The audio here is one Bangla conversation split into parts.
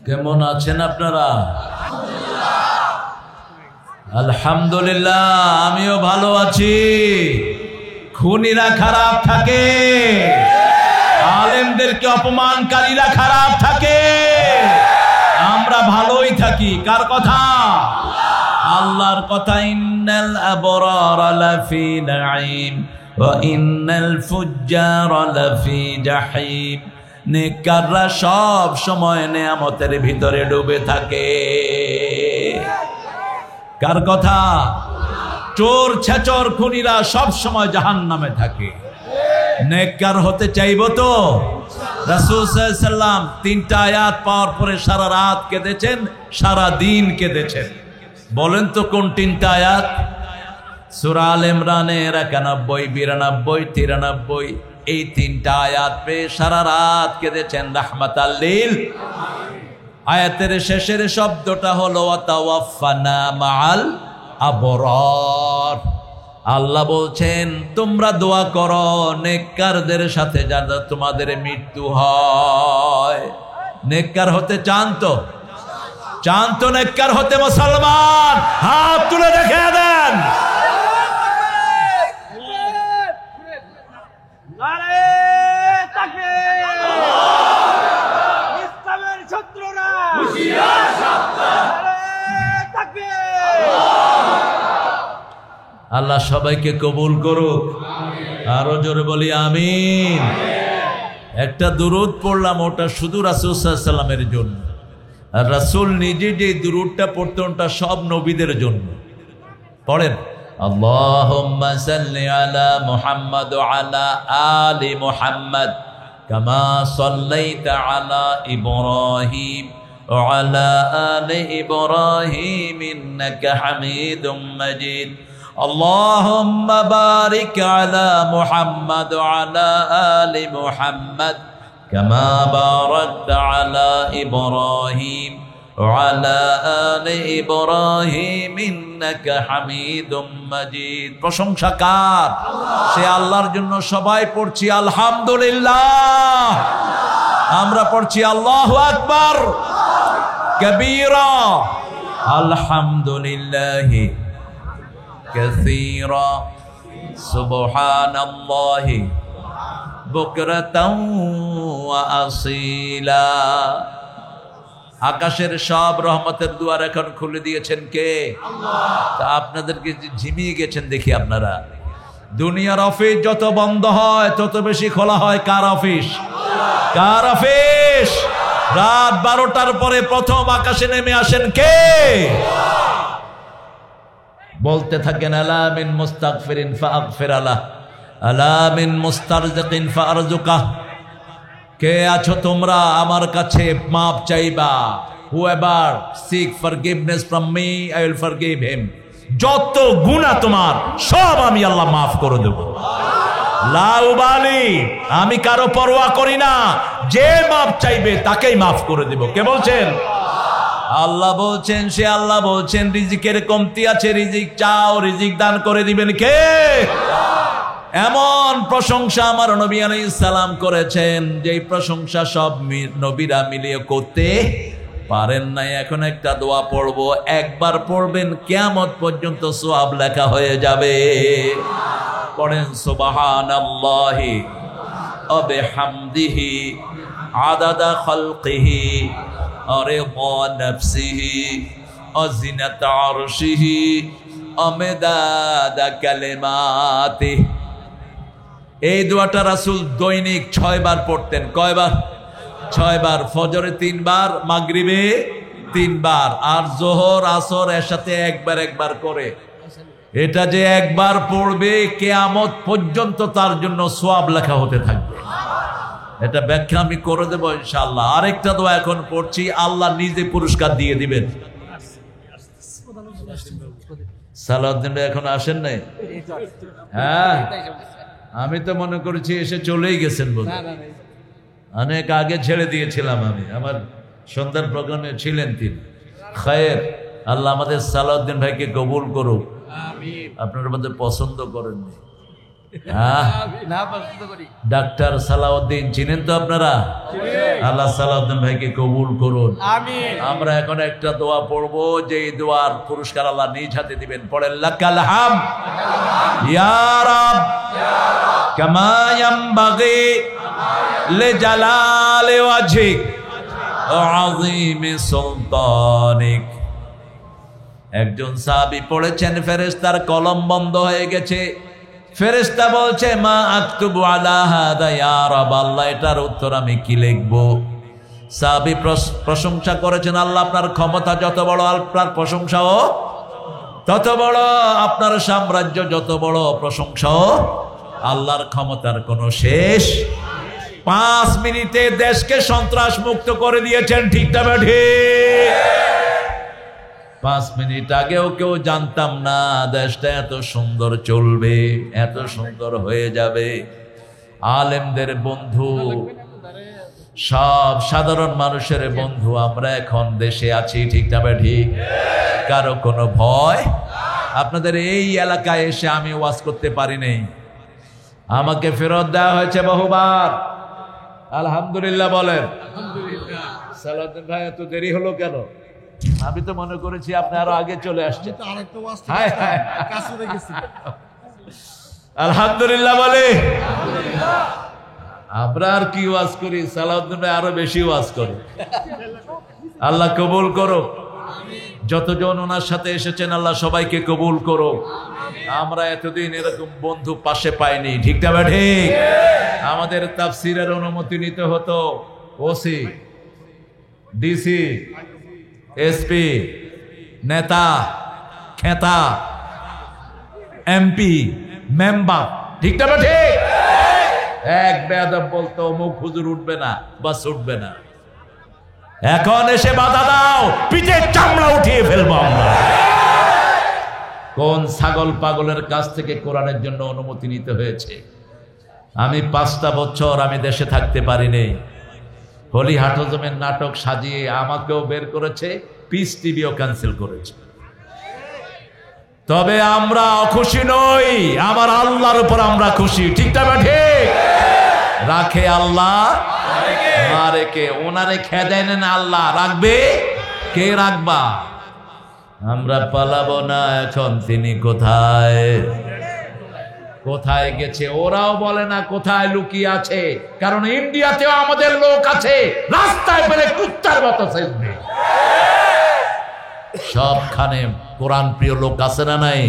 কেমন আছেন আপনারা? আলহামদুলিল্লাহ, আমিও ভালো আছি। খুনিরা খারাপ থাকে, আলেমদেরকে অপমানকারীরা খারাপ থাকে, আমরা ভালোই থাকি। কার কথা? আল্লাহর কথা। ইন্নাল আবরারা লাফি নাঈম ওয়া ইন্নাল ফুজ্জারা লাফি জাহিম। নেককাররা সব সময় নেয়ামতের ভিতরে ডুবে থাকে। কার কথা? চোর ছেচর খুনিরা সব সময় জাহান্নামে থাকে। নেককার হতে চাইবো তো? রাসূল সাল্লাল্লাহু আলাইহি ওয়াসাল্লাম 3টা আয়াত পাওয়ার পরে সারা রাত কেঁদেছেন, সারা দিন কেঁদেছেন। বলেন তো কোন 3টা আয়াত? সূরা আল ইমরানের 91, 92, 93 এই 3টা আয়াত পেয়ে সারা রাত কেঁদেছেন রাহমাতাল লিল। আয়াতের শেষের শব্দটা হলো ওয়াতাওয়াফানা মাআল আবরার। আল্লাহ বলছেন তোমরা দোয়া করো নেককারদের সাথে যারা তোমাদের মৃত্যু হয়। নেককার হতে চান তো? চান তো নেককার হতে? মুসলমান হাত তুলে দেখিয়ে দেন। আল্লাহ সবাইকে কবুল করুক। আরো জোরে বলি আমিন। একটা দুরূদ পড়লাম, ওটা শুধু রাসূল সাল্লাল্লাহু আলাইহি ওয়াসাল্লামের জন্য। আর রাসূল নিজে যে দুরূদটা পড়তেন ওটা সব নবীদের জন্য। পড়েন আল্লাহুম্মা সাল্লি আলা মুহাম্মাদ ওয়া আলা আলি মুহাম্মাদ কামা সাল্লাইতা আলা ইব্রাহিম ওয়া আলা আলি ইব্রাহিম ইন্নাকা হামিদুম মাজিদ। اللهم بارك على محمد وعلى آل محمد كما باركت على إبراهيم وعلى آل إبراهيم إنك حميد مجيد। প্রশংসা কার? সে আল্লাহর জন্য। সবাই পড়ছি আলহামদুলিল্লাহ। আমরা পড়ছি আল্লাহু আকবার কবীরা আলহামদুলিল্লাহ كثيرا سبحان الله بكرة وأصيلا। আকাশের সব রহমতের দুয়ার এখন খুলে দিয়েছেন কে? তা আপনাদেরকে ঝিমিয়ে গেছেন দেখি আপনারা। দুনিয়ার অফিস যত বন্ধ হয় তত বেশি খোলা হয় কার অফিস? কার অফিস? রাত 12টার পরে প্রথম আকাশে নেমে আসেন কে? বলতে থাকেন আলা মিন মুস্তাগফিরিন ফাগফির আলাহ, আলা মিন মুস্তারজিকিন ফারজুকাহ। কে আছো তোমরা আমার কাছে মাপ চাইবা? whoever seek forgiveness from me I will forgive him। যত গুনাহ তোমার সব আমি আল্লাহ মাফ করে দেব। লা উবালি, আমি কারো পরোয়া করি না। যে মাপ চাইবে তাকেই মাফ করে দেব। কে বলছেন? আল্লাহ বলছেন। সে আল্লাহ বলছেন রিজিকের কমতি আছে, রিজিক চাও, রিজিক দান করে দিবেন কে? এমন প্রশংসা আমার নবী আলাইহিস সালাম করেছেন যেই প্রশংসা সব নবীরা মিলিয়ে করতে পারেন নাই। এখন একটা দোয়া পড়বো, একবার পড়বেন কিয়ামত পর্যন্ত সওয়াব লেখা হয়ে যাবে। পড়েন সুবহানাল্লাহি ওয়া বিহামদিহি আদাদা খালকিহি রিদা নাফসিহি ওয়া জিনাতা আরশিহি ওয়া মিদাদা কালিমাতিহি। এই দোয়াটা রাসূল দৈনিক 6 বার পড়তেন। কয়বার? 6 বার। ফজরে 3 বার, মাগরিবে 3 বার, আর যোহর আসর এর সাথে একবার করে। এটা যে একবার পড়বে কিয়ামত পর্যন্ত তার জন্য সওয়াব লেখা হতে থাকবে। এটা ব্যাখ্যা আমি করে দেবো ইনশাআল্লাহ। আরেকটা দোয়া এখন পড়ছি, আল্লাহ নিজে পুরস্কার দিয়ে দিবেন। সালাউদ্দিন ভাই এখন আসেন নাই? হ্যাঁ, আমি তো মনে করেছি এসে চলেই গেছেন বলে। অনেক আগে ছেড়ে দিয়েছিলাম আমি। আমার সন্ধ্যার প্রোগ্রামে ছিলেন তিনি। খায়ের, আল্লাহ আমাদের সালাউদ্দিন ভাইকে কবুল করুক। আপনারা আমাদের পছন্দ করেননি, ডাক্তার সালাউদ্দিন চিনেন তো আপনারা? আল্লাহ সালাউদ্দিন ভাইকে কবুল করুন। আমরা এখন একটা দোয়া পড়বো, যে দোয়ার পুরস্কার আল্লাহ নিজ হাতে দিবেন। পড়েন লাকাল হামদ ইয়া রাব কামা ইয়ামবাগি লিজালালি ওয়াজহিক ওয়া আযীমি সুলতানিক। একজন সাহাবী পড়েছেন, ফেরেশতার কলম বন্ধ হয়ে গেছে। ফেরেশতা বলছে, মা আকতুবু আলা হাদা ইয়া রাব, আল্লাহ এটার উত্তর আমি কি লিখবো? সাহাবী প্রশংসা করেছেন, আল্লাহ আপনার ক্ষমতা যত বড়, আপনার প্রশংসাও তত বড়, আপনার সাম্রাজ্য যত বড়, প্রশংসাও। আল্লাহর ক্ষমতার কোনো শেষ। 5 মিনিটে দেশকে সন্ত্রাস মুক্ত করে দিয়েছেন, ঠিক না ঠিক? 5 মিনিট আগেও কেউ জানতাম না দেশটা এত সুন্দর চলবে, এত সুন্দর হয়ে যাবে। আলেমদের বন্ধু, সব সাধারণ মানুষের বন্ধু, আমরা এখন দেশে আছি, ঠিক না ঠিক? কারো কোনো ভয়। আপনাদের এই এলাকায় এসে আমি ওয়াজ করতে পারি নাই, আমাকে ফেরত দেওয়া হয়েছে বহুবার। আলহামদুলিল্লাহ বলেন। সালাউদ্দিন ভাই এত দেরি হলো কেন? আমি তো মনে করেছি আপনি আরো আগে চলে আসছেন। আলহামদুলিল্লাহ বলে। আমরা আর কি ওয়াজ করি, সালাউদ্দিন ভাই আরো বেশি ওয়াজ করে। আল্লাহ কবুল করো। যতজন ওনার সাথে এসেছেন আল্লাহ সবাইকে কবুল করো। আমরা এতদিন এরকম বন্ধু পাশে পাইনি, ঠিক না ঠিক? আমাদের তাফসীরের অনুমতি নিতে হতো ওসি, ডিসি, এসপি, নেতা, খেতা, এমপি, মেম্বার, ঠিক না ঠিক? এক বেয়াদব বলতো মুখ হুজুর উঠবে না, বাস উঠবে না। এখন এসে বাধা দাও, পিঠের চামড়া উঠিয়ে ফেলবো আমরা। কোন ছাগল পাগলের কাছ থেকে কোরআনের জন্য অনুমতি নিতে হয়েছে? আমি 5টা বছর আমি দেশে থাকতে পারিনি। হলি হাটজমের নাটক সাজিয়ে আমাকেও বের করেছে, পিস টিভিও ক্যান্সেল করেছে। তবে আমরা অখুশি নই, আমার আল্লাহর উপর আমরা খুশি, ঠিক না ঠিক? রাখে আল্লাহ, মারে কে? ওনারে খেদায় না আল্লাহ, রাখবে কে? রাখবা। আমরা পালাবো না। এখন তিনি কোথায় কোথায় গেছে ওরাও বলে না কোথায় লুকিয়ে আছে, কারণ ইন্ডিয়াতেও আমাদের লোক আছে, রাস্তায় পেলে কুত্তার মতো ফেলবে। সবখানে কোরআন প্রিয় লোক আছে না নাই?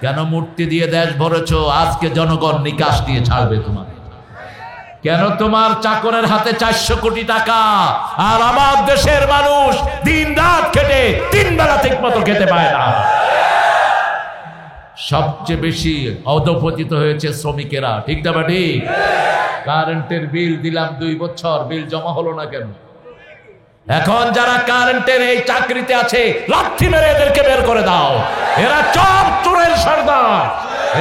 কেন মূর্তি দিয়ে দেশ ভরেছো? আজকে জনগণ নিকাশ দিয়ে ছাড়বে তোমাকে। কেন তোমার চাকরের হাতে 400 কোটি টাকা, আর আমার দেশের মানুষ দিন রাত খেটে 3 বেলা ঠিক মতো খেতে পায় না? সবচেয়ে বেশি অধপতিত হয়েছে শ্রমিকেরা, ঠিক না ঠিক? কারেন্টের বিল দিলাম 2 বছর, বিল জমা হলো না কেন? এখন যারা কারেন্টের এই চাকরিতে আছে লাঠি মেরে এদেরকে বের করে দাও। এরা সব চোরের সর্দার,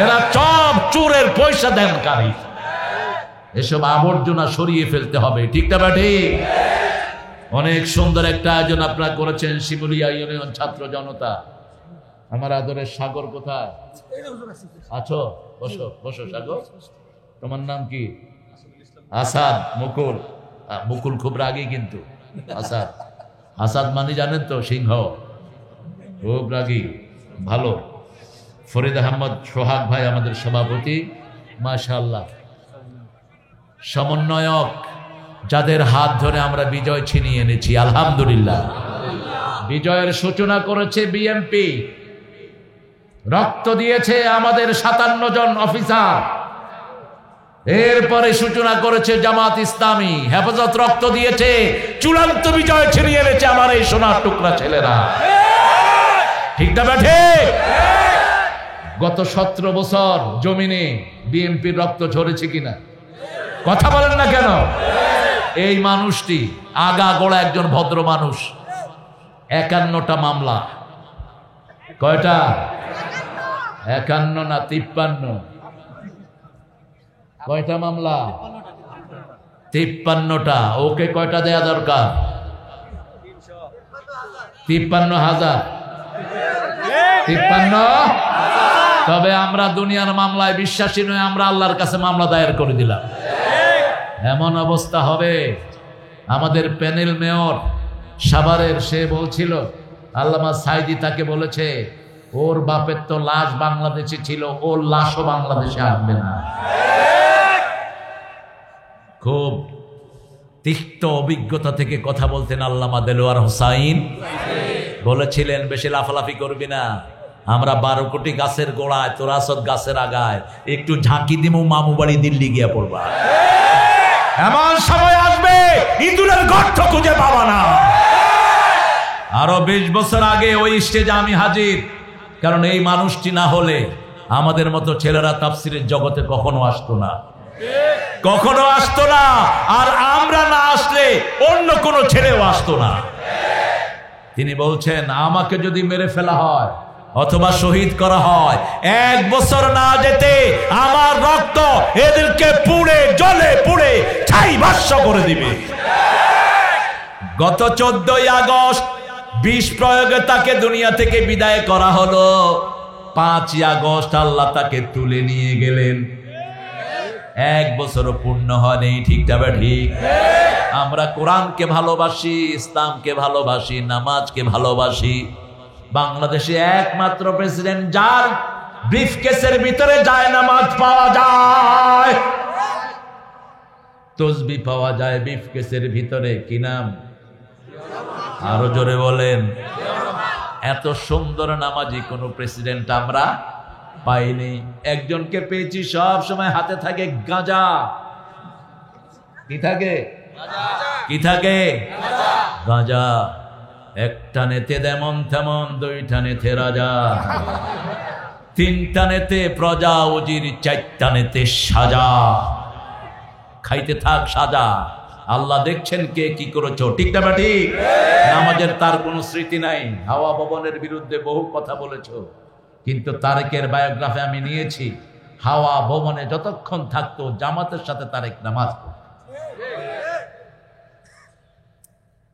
এরা সব চোরের পয়সা দেনকারী। এসব আবর্জনা সরিয়ে ফেলতে হবে, ঠিক না ঠিক? অনেক সুন্দর একটা আয়োজন আপনারা করেছেন, শিমুলিয়া ইউনিয়ন ছাত্র জনতা। আমার আদরের সাগর কোথায় আছো? বসো বসো সাগর। তোমার নাম কি? আসাদ। মুকুল, মুকুল খুব রাগী কিন্তু। আসাদ, আসাদ মানে জানেন তো? সিংহ, খুব রাগী, ভালো। ফরিদ আহমদ সোহাগ ভাই আমাদের সভাপতি, মাশাআল্লাহ। সমন্বয়ক, যাদের হাত ধরে আমরা বিজয় ছিনিয়ে এনেছি, আলহামদুলিল্লাহ। বিজয়ের সূচনা করেছে বিএমপি, রক্ত দিয়েছে আমাদের 57 জন অফিসার। এরপরে সূচনা করেছে জামাত ইসলামী, হেফাজত রক্ত দিয়েছে। চূড়ান্ত বিজয় ছিনিয়ে এনেছে আমার এই সোনার টুকরা ছেলেরা, ঠিক না ঠিক? গত 17 বছর জমিনে বিএনপির রক্ত ঝরেছে কিনা? কথা বলেন না কেন? এই মানুষটি আগা গোড়া একজন ভদ্র মানুষ। 51টা মামলা। কয়টা? 51 না 53? কয়টা মামলা? 53টা। ওকে কয়টা দেয়া দরকার? 53,000। 53 তবে আমরা দুনিয়ার মামলায় বিশ্বাসী নয়, আমরা আল্লাহর কাছে মামলা দায়ের করে দিলাম। এমন অবস্থা হবে। আমাদের প্যানেল মেয়র সাভারের, সে বলছিল, আল্লামা সাইদি তাকে বলেছে ওর বাপের তো লাশ বাংলাদেশে ছিল, ওর লাশও বাংলাদেশে আসবে না। খুব তিক্ত অভিজ্ঞতা থেকে কথা বলতেন আল্লামা দেলোয়ার হোসাইন। বলেছিলেন বেশি লাফালাফি করবি না, আমরা 12 কোটি গাছের গোড়ায়, তোরা সব গাছের আগায়, একটু ঝাঁকি দিমু, মামু বাড়ি দিল্লি গিয়া পড়বা। এমন সময় আসবে ইঁদুরের গর্ত খুঁজে পাবা না। আরো 20 বছর আগে ওই স্টেজে আমি হাজির, কারণ এই মানুষটি না হলে আমাদের মতো ছেলেরা তাফসিরের জগতে কখনো আসতো না, কখনো আসতো না। আর আমরা না আসলে অন্য কোনো ছেলেও আসতো না। তিনি বলছেন আমাকে যদি মেরে ফেলা হয় অথবা শহীদ করা হয়, 1 বছর না যেতে আমার রক্ত এদেরকে পুড়ে জলে পুড়ে ছাই ভস্ম করে দিবে। গত 14ই আগস্ট বিষ প্রয়োগে তাকে দুনিয়া থেকে বিদায় করা হলো। 5ই আগস্ট আল্লাহ তাকে তুলে নিয়ে গেলেন। 1 বছরও পূর্ণ হয়নি। ঠিক তবে ঠিক। আমরা কোরআনকে ভালোবাসি, ইসলামকে ভালোবাসি, নামাজকে ভালোবাসি। বাংলাদেশে একমাত্র প্রেসিডেন্ট যার ব্রিফকেসের ভিতরে যায় নামাজ পাওয়া যায়, তসবি পাওয়া যায় ব্রিফকেসের ভিতরে। কি নাম? আরো জোরে বলেন। এত সুন্দর নামাজি কোন প্রেসিডেন্ট আমরা পাইনি। একজনকে পেয়েছি, সব সময় হাতে থাকে গাঁজা। কি থাকে? কি থাকে? গাঁজা। একটা নেতে যেমন তেমন, 2টা নেতে রাজা, 3টা নেতে প্রজা উজির, 4টা নেতে সাজা। খাইতে থাক সাজা, আল্লাহ দেখছেন কে কি করেছো। ঠিক না ঠিক? নামাজের তার কোনো স্মৃতি নাই। হাওয়া ভবনের বিরুদ্ধে বহু কথা বলেছো, কিন্তু তারেকের বায়োগ্রাফি আমি নিয়েছি। হাওয়া ভবনে যতক্ষণ থাকতো জামাতের সাথে তারেক নামাজ পড়তো।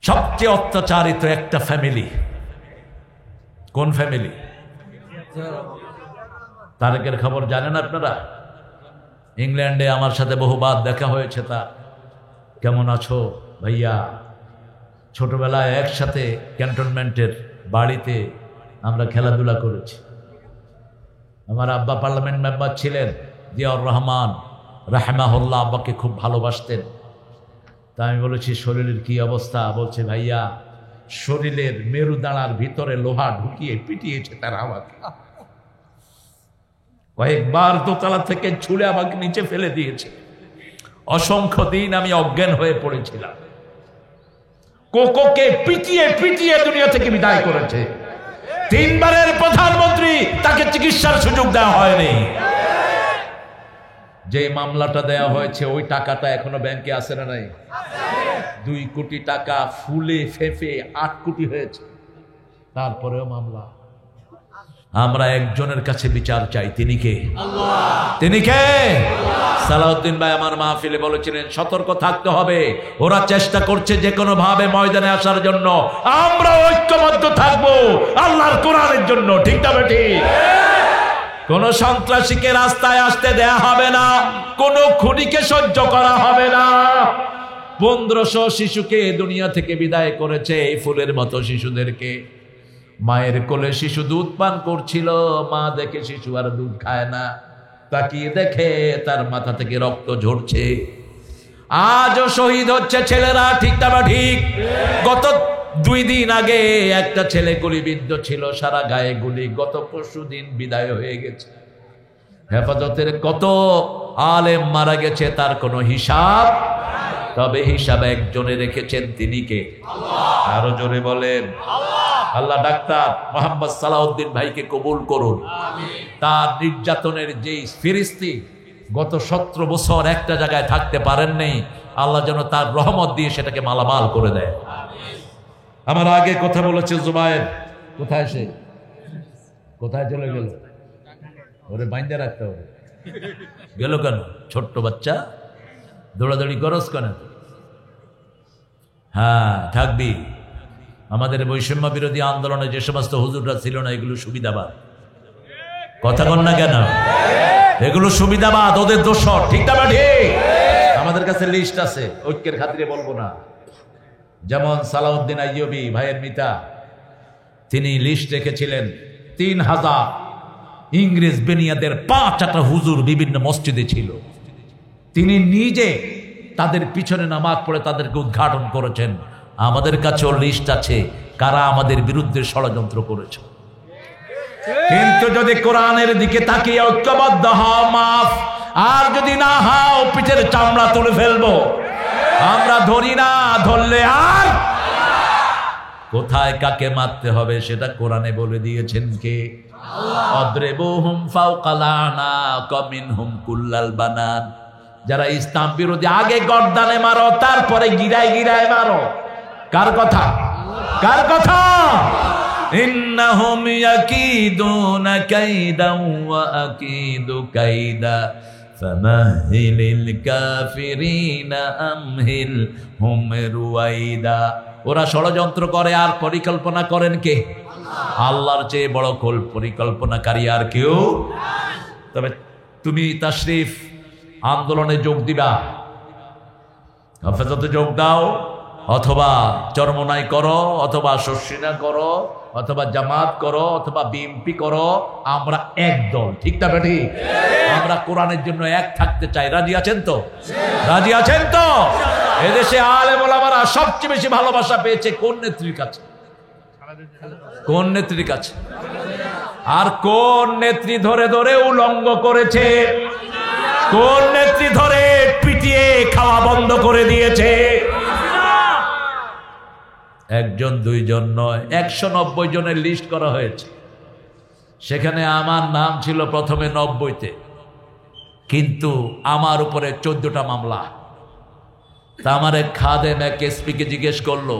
সবচেয়ে অত্যাচারিত একটা ফ্যামিলি। কোন ফ্যামিলি? তারেকের খবর জানেন আপনারা? ইংল্যান্ডে আমার সাথে বহুবার দেখা হয়েছে। তার কেমন আছো ভাইয়া? ছোটবেলায় একসাথে ক্যান্টনমেন্টের বাড়িতে আমরা খেলাধুলা করেছি। আমার আব্বা পার্লামেন্ট মেম্বার ছিলেন, জিয়াউর রহমান রাহমাহুল্লাহ। আব্বাকে খুব ভালোবাসতেন। তা আমি বলেছি শরীরের কি অবস্থা? বলছে ভাইয়া শরীরের মেরুদাঁড়ার ভিতরে লোহা ঢুকিয়ে পিটিয়েছে তারা আমাকে। কয়েকবার দোতলা থেকে ছুঁড়ে আমাকে নিচে ফেলে দিয়েছে। অসংখ্য দিন আমি অজ্ঞান হয়ে পড়েছিলাম। কোকোকে পিটিয়ে পিটিয়ে দুনিয়া থেকে বিদায় করেছে। 3 বারের প্রধানমন্ত্রী, তাকে চিকিৎসার সুযোগ দেওয়া হয়নি। যে মামলাটা দেয়া হয়েছে ওই টাকাটা এখনো ব্যাংকে আছে না নাই? 2 কোটি টাকা ফুলে ফেফে 8 কোটি হয়েছে, তারপরেও মামলা। আমরা একজনের কাছে বিচার চাই, তিনি কে? আল্লাহ। তিনি কে? সালাউদ্দিন ভাই আমার মাহফিলে বলেছিলেন সতর্ক থাকতে হবে, ওরা চেষ্টা করছে যে কোনো ভাবে ময়দানে আসার জন্য। আমরা ঐক্যবদ্ধ থাকবো আল্লাহর কোরআনের জন্য। ঠিক না ঠিক? কোন সন্ত্রাসীকে রাস্তায় আসতে দেয়া হবে না, কোন খুনিকে সহ্য করা হবে না। 1500 শিশুকে দুনিয়া থেকে বিদায় করেছে, এই ফুলের মতো শিশুদেরকে। মায়ের কোলে শিশু দুধ পান করছিল, মা দেখে শিশু আর দুধ খায় না, তাকিয়ে দেখে তার মাথা থেকে রক্ত ঝরছে। আজও শহীদ হচ্ছে ছেলেরা। ঠিক না ঠিক? গত 2 দিন আগে একটা ছেলে গুলিবিদ্ধ ছিল, সারা গায়ে গুলি। গত পরশুদিন বিদায় হয়ে গেছে। হেফাজতের কত আলেম মারা গেছে, তার কোনো হিসাব। তবে হিসাব একজনে রেখেছেন, তিনি কে? আল্লাহ। আরো জোরে বলেন আল্লাহ। আল্লাহ ডাক্তার মোহাম্মদ সালাউদ্দিন ভাইকে কবুল করুন। তার নির্যাতনের যেই ফিরিস্তি, গত 17 বছর একটা জায়গায় থাকতে পারেন নাই, আল্লাহ যেন তার রহমত দিয়ে সেটাকে মালামাল করে দেয়। আমার আগে কথা বলেছে জুবায়ের, কোথায় সে? কোথায় চলে গেল? ওরে বাইন্দা রাখতে হবে। গেল কেন? ছোট্ট বাচ্চা, দৌড়াদৌড়ি করস কেন? হ্যাঁ থাকবি। আমাদের বৈষম্য বিরোধী আন্দোলনে যে সমস্ত হুজুররা ছিল না, এগুলো সুবিধাবাদ। কথা কন না কেন? এগুলো সুবিধাবাদ, ওদের দোষর, ঠিক না ঠিক? আমাদের কাছে লিস্ট আছে, ঐক্যের খাতিরে বলবো না। যেমন সালাউদ্দিন আইয়ুবী ভাইয়ের মিতা, তিনি লিস্ট রেখেছিলেন 3000 ইংরেজ বেনিয়াদের 5টা হুজুর বিভিন্ন মসজিদে ছিল। তিনি নিজে তাদের পিছনে নামাজ পড়ে তাদেরকে উদ্ঘাটন করেছেন। আমাদের কাছেও লিস্ট আছে কারা আমাদের বিরুদ্ধে ষড়যন্ত্র করেছে। কিন্তু যদি কোরআনের দিকে তাকিয়ে ঐক্যবদ্ধ হও মাফ, আর যদি না হও পিঠের চামড়া তুলে ফেলবো। আমরা ধরি না, ধরলে আর কোথায় কাকে মারতে হবে সেটা কোরআনে বলে দিয়েছেন কে? আদরিবুহুম ফাওকাল আনাক মিনহুম কুল্লাল বানান। যারা ইসলাম বিরোধী আগে গর্দানে মারো, তারপরে গিরায় গিরায় মারো। কার কথা? কার কথা? ইন্নাহুম ইয়াকিদুনা কাইদান ওয়া আকিদু কাইদা ফামাহিলিল কাফিরিনা আমহিলহুম রুয়াইদা। ওরা ষড়যন্ত্র করে আর পরিকল্পনা করেন কে? আল্লাহর চেয়ে বড় পরিকল্পনাকারী আর কেউ। তবে তুমি তাশরিফ আন্দোলনে যোগ দিবা, হেফাজতে যোগ দাও, অথবা চরমনাই করো, অথবা শর্ষিনা করো, অথবা জামাত করো, অথবা বিএনপি করো, আমরা এক দল, ঠিক না বেটি? আমরা কোরআনের জন্য এক থাকতে চাই। রাজি আছেন তো? রাজি আছেন তো? এদেশে আলেম ওলামারা সবচেয়ে বেশি ভালোবাসা পেয়েছে কোন নেত্রীর কাছে? কোন নেত্রীর কাছে? আর কোন নেত্রী ধরে ধরে উলঙ্গ করেছে? কোন নেত্রী ধরে পিটিয়ে খাওয়া বন্ধ করে দিয়েছে? একজন দুইজন নয়, 190 জনের লিস্ট করা হয়েছে। সেখানে আমার নাম ছিল প্রথমে 90-তে, কিন্তু আমার উপরে 14টা মামলা। তা আমার এক খাদেম এক এসপিকে জিজ্ঞেস করলো,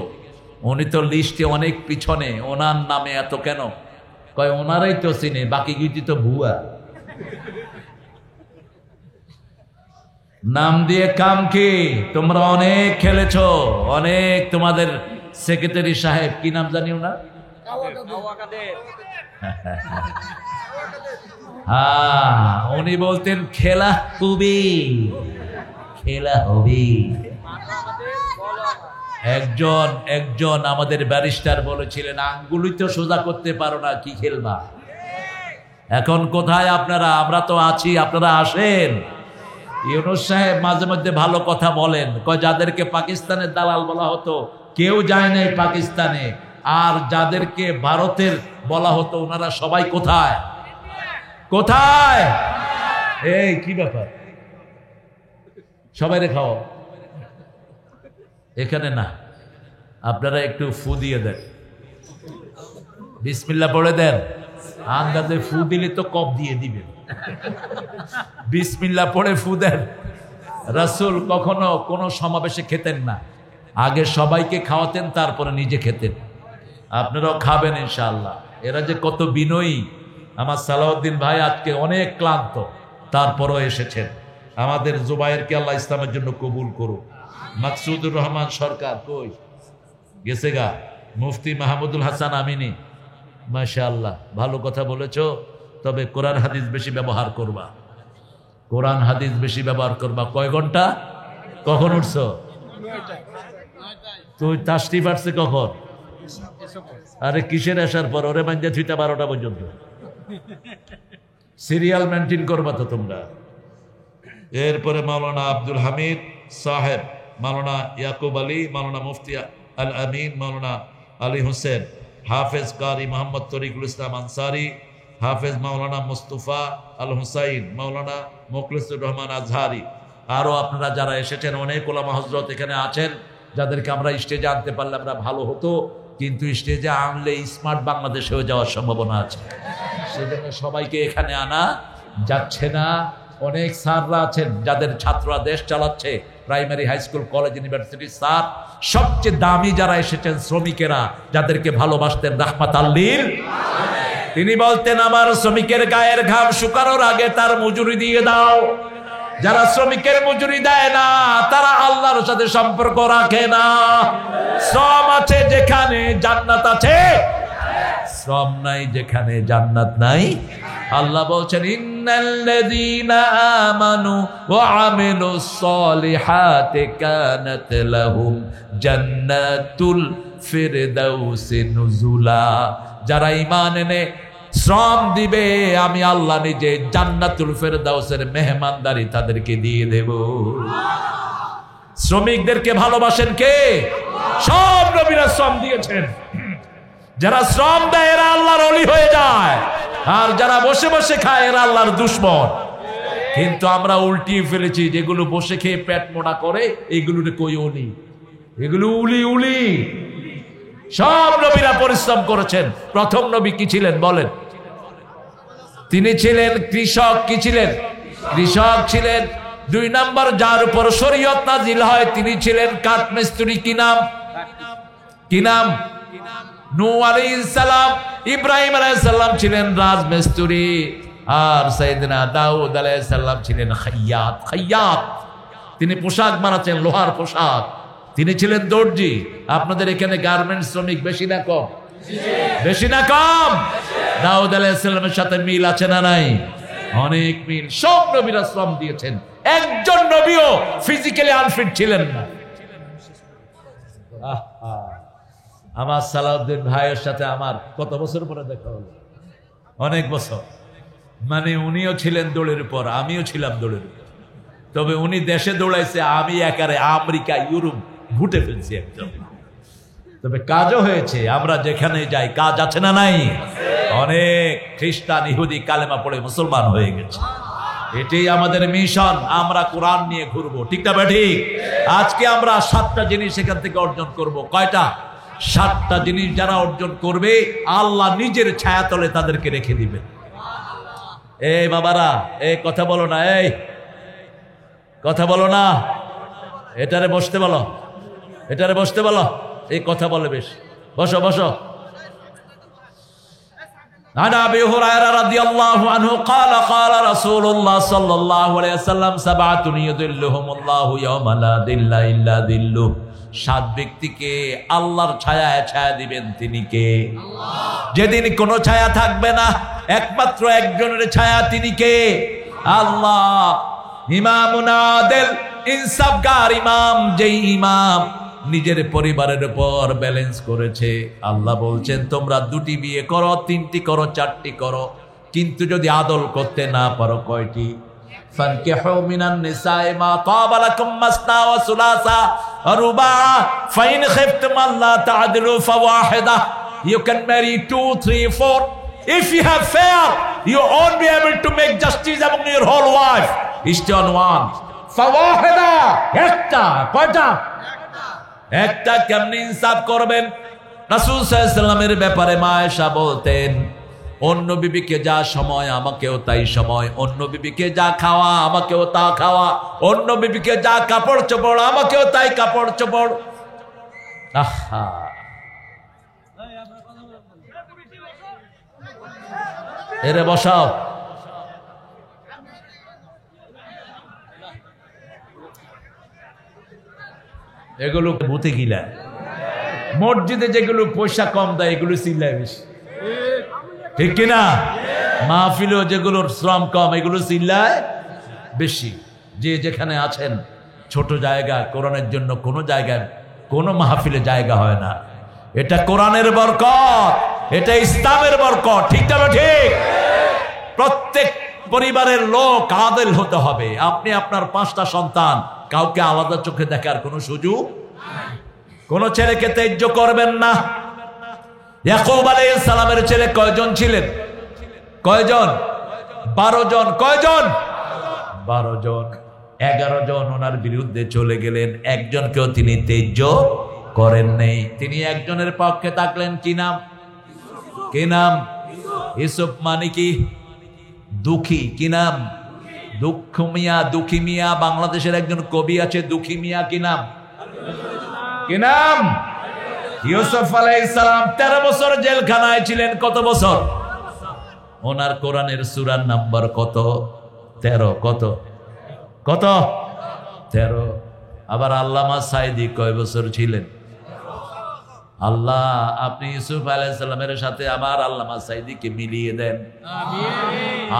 উনি তো লিস্টে অনেক পিছনে, ওনার নামে এত কেন? কয় ওনারাই তো চিনে, বাকি গিটি তো ভুয়া। নাম দিয়ে কাম কি? তোমরা অনেক খেলেছো, অনেক। তোমাদের সেক্রেটারি সাহেব কি নাম জানিও না? হ্যাঁ, উনি বলতেন খেলা খুবই, খেলা হবে। একজন আমাদের ব্যারিস্টার বলেছিলেন, আঙ্গুলি তো সোজা করতে পারো না, কি খেলবা? এখন কোথায় আপনারা? আমরা তো আছি, আপনারা আসেন। ইউনূস সাহেব মাঝে মধ্যে ভালো কথা বলেন, কয় যাদেরকে পাকিস্তানের দালাল বলা হতো কেউ যায় নাই পাকিস্তানে, আর যাদেরকে ভারতের বলা হতো ওনারা সবাই কোথায়? কোথায়? এই কি ব্যাপার? সবাই খাও, এখানে না। আপনারা একটু ফু দিয়ে দেন, বিসমিল্লাহ পড়ে দেন। আন্দাজে ফু দিলে তো কপ দিয়ে দিবেন। বিসমিল্লাহ পড়ে ফু দেন। রাসূল কখনো কোনো সমাবেশে খেতেন না, আগে সবাইকে খাওয়াতেন, তারপরে নিজে খেতেন। আপনারাও খাবেন ইনশাআল্লাহ। এরা যে কত বিনয়ী। আমার সালাউদ্দিন ভাই আজকে অনেক ক্লান্ত, তারপরও এসেছেন। আমাদের জুবায়েরকে আল্লাহ ইসলামের জন্য কবুল করুন। মাকসুদুর রহমান সরকার কই গেছে গা? মুফতি মাহমুদুল হাসান আমিনী, মাশাআল্লাহ, ভালো কথা বলেছ। তবে কোরআন হাদিস বেশি ব্যবহার করবা, কোরআন হাদিস বেশি ব্যবহার করবা। কয় ঘন্টা? কখন উঠছো? তুই তাশরিফ আসছে কখন? আরে কিসের আসার পর? ওরে মাঞ্জা থুইতা 12টা পর্যন্ত। সিরিয়াল মেনটেন করবা তো তোমরা। এরপরে মাওলানা আব্দুল হামিদ সাহেব, মাওলানা ইয়াকুব আলী, মাওলানা মুফতি আল আমিন, মাওলানা আলী হোসেন, হাফেজ কারি মোহাম্মদ তরিকুল ইসলাম আনসারি, হাফেজ মাওলানা মুস্তফা আল হুসাইন, মাওলানা মুখলিসুর রহমান আজহারি। আরও আপনারা যারা এসেছেন, অনেক ওলামা হযরত এখানে আছেন, যাদেরকে আমরা স্টেজে আনতে পারলে আমরা ভালো হতো, কিন্তু স্টেজে আনলে স্মার্ট বাংলাদেশ হয়ে যাওয়ার সম্ভাবনা আছে। সেজন্য সবাইকে এখানে আনা যাচ্ছে না। অনেক স্যাররা আছেন যাদের ছাত্ররা দেশ চালাচ্ছে, primary, high school, college, university sir. সবচেয়ে দামি যারা এসেছেন শ্রমিকেরা, যাদেরকে ভালোবাসতেন রাহমাতাল লিল। তিনি বলতেন, আমার শ্রমিকের গায়ের ঘাম শুকানোর আগে তার মজুরি দিয়ে দাও। যারা শ্রমিকের মজুরি দেয় না তারা আল্লাহর সাথে সম্পর্ক রাখে না। শ্রম আছে যেখানে জান্নাত আছে। শ্রম নাই যেখানে জান্নাত নাই। আল্লাহ বলছেন ইন্নাল্লাযীনা আমানু ওয়া আমিলুস সলিহাতি কানাত লাহুম জান্নাতুল ফিরদাউসি নুজুলা। যারা ঈমান এনে শ্রম দিবে আমি আল্লাহ নিজে জান্নাতুল ফিরদাউসের মেহমানদারি তাদেরকে দিয়ে দেব। শ্রমিকদেরকে ভালোবাসেন কে? সব নবীরা শ্রম দিয়েছেন। যারা শ্রম দেয় এরা আল্লাহর ওলি হয়ে যায়, আর যারা বসে বসে খায় এরা আল্লাহর দুশমন। কিন্তু আমরা উল্টিয়ে ফেলেছি, যেগুলো বসে খেয়ে পেট মোটা করে এগুলোর কই ওলি, এগুলো উলি উলি। সব নবীরা পরিশ্রম করেছেন। প্রথম নবী কি ছিলেন বলেন? তিনি ছিলেন কৃষক। কি ছিলেন? কৃষক ছিলেন। 2 নম্বর, যার উপর শরীয়ত নাজিল হয় তিনি ছিলেন কাঠমিস্ত্রি। কি নাম? কি নাম? নূহ আলাইহিস সালাম। ইব্রাহিম আলাইহিস সালাম ছিলেন রাজমিস্ত্রি, আর সাইয়েদনা দাউদ আলাইহিস সালাম ছিলেন খাইয়াত। খাইয়াত তিনি পোশাক বানাতেন, লোহার পোশাক। তিনি ছিলেন দর্জি। আপনাদের এখানে গার্মেন্টস শ্রমিক বেশি না কম? বেশি না কম? দাউদ আলাইহিস সালামের সাথে মিল আছে না নাই? অনেক মিল। সব নবীরা শ্রম দিয়েছেন। একজন নবীও ফিজিক্যালি আনফিট ছিলেন না। আমার সালাউদ্দিন ভাইয়ের সাথে আমার কত বছর পরে দেখা হলো? অনেক বছর। মানে উনিও ছিলেন দৌড়ের উপর, আমিও ছিলাম দৌড়ের উপর। তবে উনি দেশে দৌড়াইছে, আমি একারে আমেরিকা ইউরোপ ঘুটে ফেলছি একদম। তবে কাজও হয়েছে। আমরা যেখানে যাই কাজ আছে না নাই? অনেক খ্রিস্টান ইহুদি কালেমা পড়ে মুসলমান হয়ে গেছে। এটাই আমাদের মিশন। আমরা কোরআন নিয়ে ঘুরবো, ঠিক না ঠিক? আজকে আমরা 7টা জিনিস এখান থেকে অর্জন করব। কয়টা? 7টা জিনিস যারা অর্জন করবে আল্লাহ নিজের ছায়াতলে তাদেরকে রেখে দিবেন। এই বাবারা, এই কথা বলো না, এই কথা বলো না, এটারে বসতে বলো, এটারে বসতে বলো। এই কথা বলে বেশ। বসো বসো। عن أبي هريرة رضي الله عنه قال قال رسول الله صلى الله عليه وسلم 7 يظلهم الله يوم لا ظل إلا ظله। 7 ব্যক্তিকে আল্লাহর ছায়ায় ছায়া দিবেন। তিনি কে? যেদিন কোনো ছায়া থাকবে না, একমাত্র একজনের ছায়া। তিনি কে? আল্লাহ। ইমামুন আদিল, ইনসাফগার ইমাম, যেই ইমাম নিজের পরিবারের উপর ব্যালেন্স করেছে। আল্লাহ বলছেন তোমরা 2টি বিয়ে করো, 3টি করো, 4টি করো, কিন্তু যদি আদল করতে না পারো কয়টি? ফানকিহু মিনান নিসাই মা তাবা লাকুম মাসনা ওয়া সুলাসা ওয়া রুবা ফাইন খিফতুম আল্লা তা'দিলু ফাওয়াহিদা। You can marry 2, 3, 4. If you have failed, you won't be able to make justice among your whole wife. Stay on one. ফাওয়াহিদা, একটা। কয়টা? একটা। কেমনে ইনসাফ করবেন? রাসূল সাল্লাল্লাহু আলাইহি ওয়াসাল্লামের ব্যাপারে মা আয়েশা বলতেন, অন্য বিবিকে যা সময় আমাকেও তাই সময়, অন্য বিবিকে যা খাওয়া আমাকেও তা খাওয়া, অন্য বিবিকে যা কাপড় চোপড় আমাকেও তাই কাপড় চোপড়। আহা, এরে বসাও। এগুলো ভূতে গিলা। মসজিদে যেগুলো পয়সা কম দেয় এগুলো চিল্লায় বেশি, ঠিক কিনা? মাহফিলেও যেগুলোর শ্রম কম এগুলো চিল্লায় বেশি। যে যেখানে আছেন, ছোট জায়গা কোরআনের জন্য কোনো জায়গায় কোনো মাহফিলে জায়গা হয় না। এটা কোরআনের বরকত, এটা ইসলামের বরকত, ঠিক না ঠিক? প্রত্যেক পরিবারের লোক আদিল হতে হবে। আপনি আপনার 5টা সন্তান, কাউকে আলাদা চোখে দেখার কোনো সুযোগ, কোন ছেলেকে ত্যায্য করবেন না। ইয়াকুব আলাইহিস সালামের ছেলে কয়জন ছিলেন? কয়জন? 12 জন। কয়জন? 12 জন। 11 জন ওনার বিরুদ্ধে চলে গেলেন, একজনকেও তিনি ত্যায্য করেন নাই। তিনি একজনের পক্ষে থাকলেন। কি নাম? কি নাম? ইউসুফ। মানে কি? দুঃখী। কি নাম? দুঃখ মিয়া, দুঃখী মিয়া। বাংলাদেশের একজন কবি আছে দুঃখী মিয়া। কি নাম? কি নাম? ইউসুফ আলাইহিস সালাম 13 বছর জেলখানায় ছিলেন। কত বছর? ওনার কোরআনের সূরার নাম্বার কত? 13। কত? কত? 13। আবার আল্লামা সাইদি কয় বছর ছিলেন? আল্লাহ আপনি ইউসুফ আলাইহিস সালামের সাথে আমার আল্লামা সাইদিকে মিলিয়ে দেন, আমিন।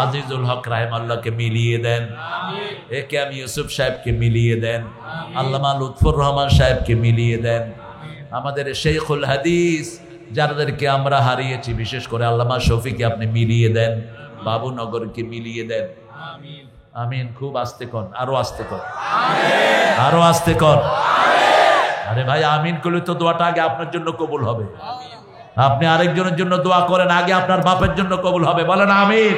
আজিজুল হক রাহিমাহুল্লাহকে মিলিয়ে দেন, আমিন। একে আমি ইউসুফ সাহেবকে মিলিয়ে দেন, আমিন। আল্লামা লুৎফর রহমান সাহেবকে মিলিয়ে দেন, আমাদের শেখুল হাদিস যাদেরকে আমরা হারিয়েছি, বিশেষ করে আল্লামা শফিকে আপনি মিলিয়ে দেন, বাবুনগরকে মিলিয়ে দেন, আমিন আমিন। খুব আস্তে কর, আরো আস্তে কর, আরো আস্তে কর। আরে ভাই আমিন করলে তো দোয়াটা আগে আপনার জন্য কবুল হবে। আপনি আরেকজনের জন্য দোয়া করেন, আগে আপনার বাপের জন্য কবুল হবে। বলেন আমিন,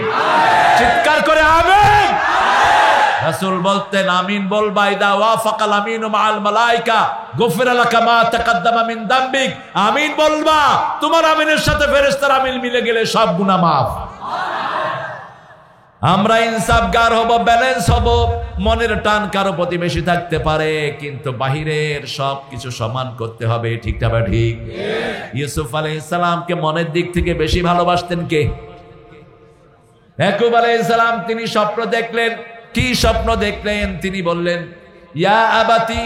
চিৎকার করে আমিন। রাসূল বলতেন আমিন বলবা ইদা ওয়াফাকাল আমিনু মাআল মালায়েকা গুফিরা লাকা মা তাকাদ্দামা মিন দামবিক। আমিন বলবা, তোমার আমিনের সাথে ফেরেশতার আমিন মিলে গেলে সব গুনাহ মাফ। আমরা ইনসাফগার হব, ব্যালেন্স হব। মনের টান কারো প্রতি বেশি থাকতে পারে, কিন্তু বাহিরের সব কিছু সমান করতে হবে। ঠিক না ঠিক? ইউসুফ আলাইহিস সালামকে মনের দিক থেকে বেশি ভালোবাসতেন কে? ইয়াকুব আলাইহিস সালাম তিনি স্বপ্ন দেখলেন। কি স্বপ্ন দেখলেন? তিনি বললেন ইয়া আবাতি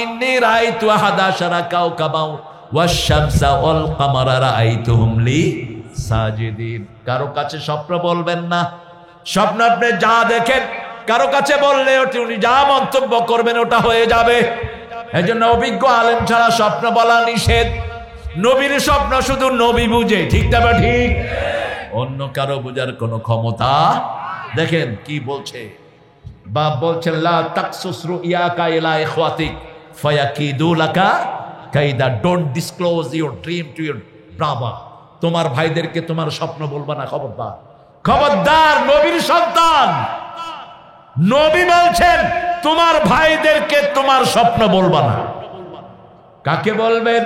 ইন্নী রাআইতু আহাদা আশারা কাওকাবাও ওয়াশ-শামসা ওয়াল কামারা রাআইতুহুম লি সাজিদিন। কারো কাছে স্বপ্ন বলবেন না। স্বপ্ন আপনি যা দেখেন কারো কাছে বললে উনি যা মন্তব্য করবেন ওটা হয়ে যাবে। এজন্য অভিজ্ঞ আলেম ছাড়া স্বপ্ন বলা নিষেধ। নবীর স্বপ্ন শুধু নবী বুঝে। ঠিক না ঠিক? অন্য কারো বোঝার কোনো ক্ষমতা। দেখেন কি বলছে, বাপ বলছেন লা তাকসুস রুইয়াকা ইলা ইখওয়াতিক ফায়াকিদু লাকা কাইদা। Don't disclose your dream to your brother. তোমার ভাইদেরকে তোমার স্বপ্ন বলবা না, খবরদার খবরদার। নবীর সন্তান নবী বলছেন তোমার ভাইদেরকে তোমার স্বপ্ন বলবা না। কাকে বলবেন?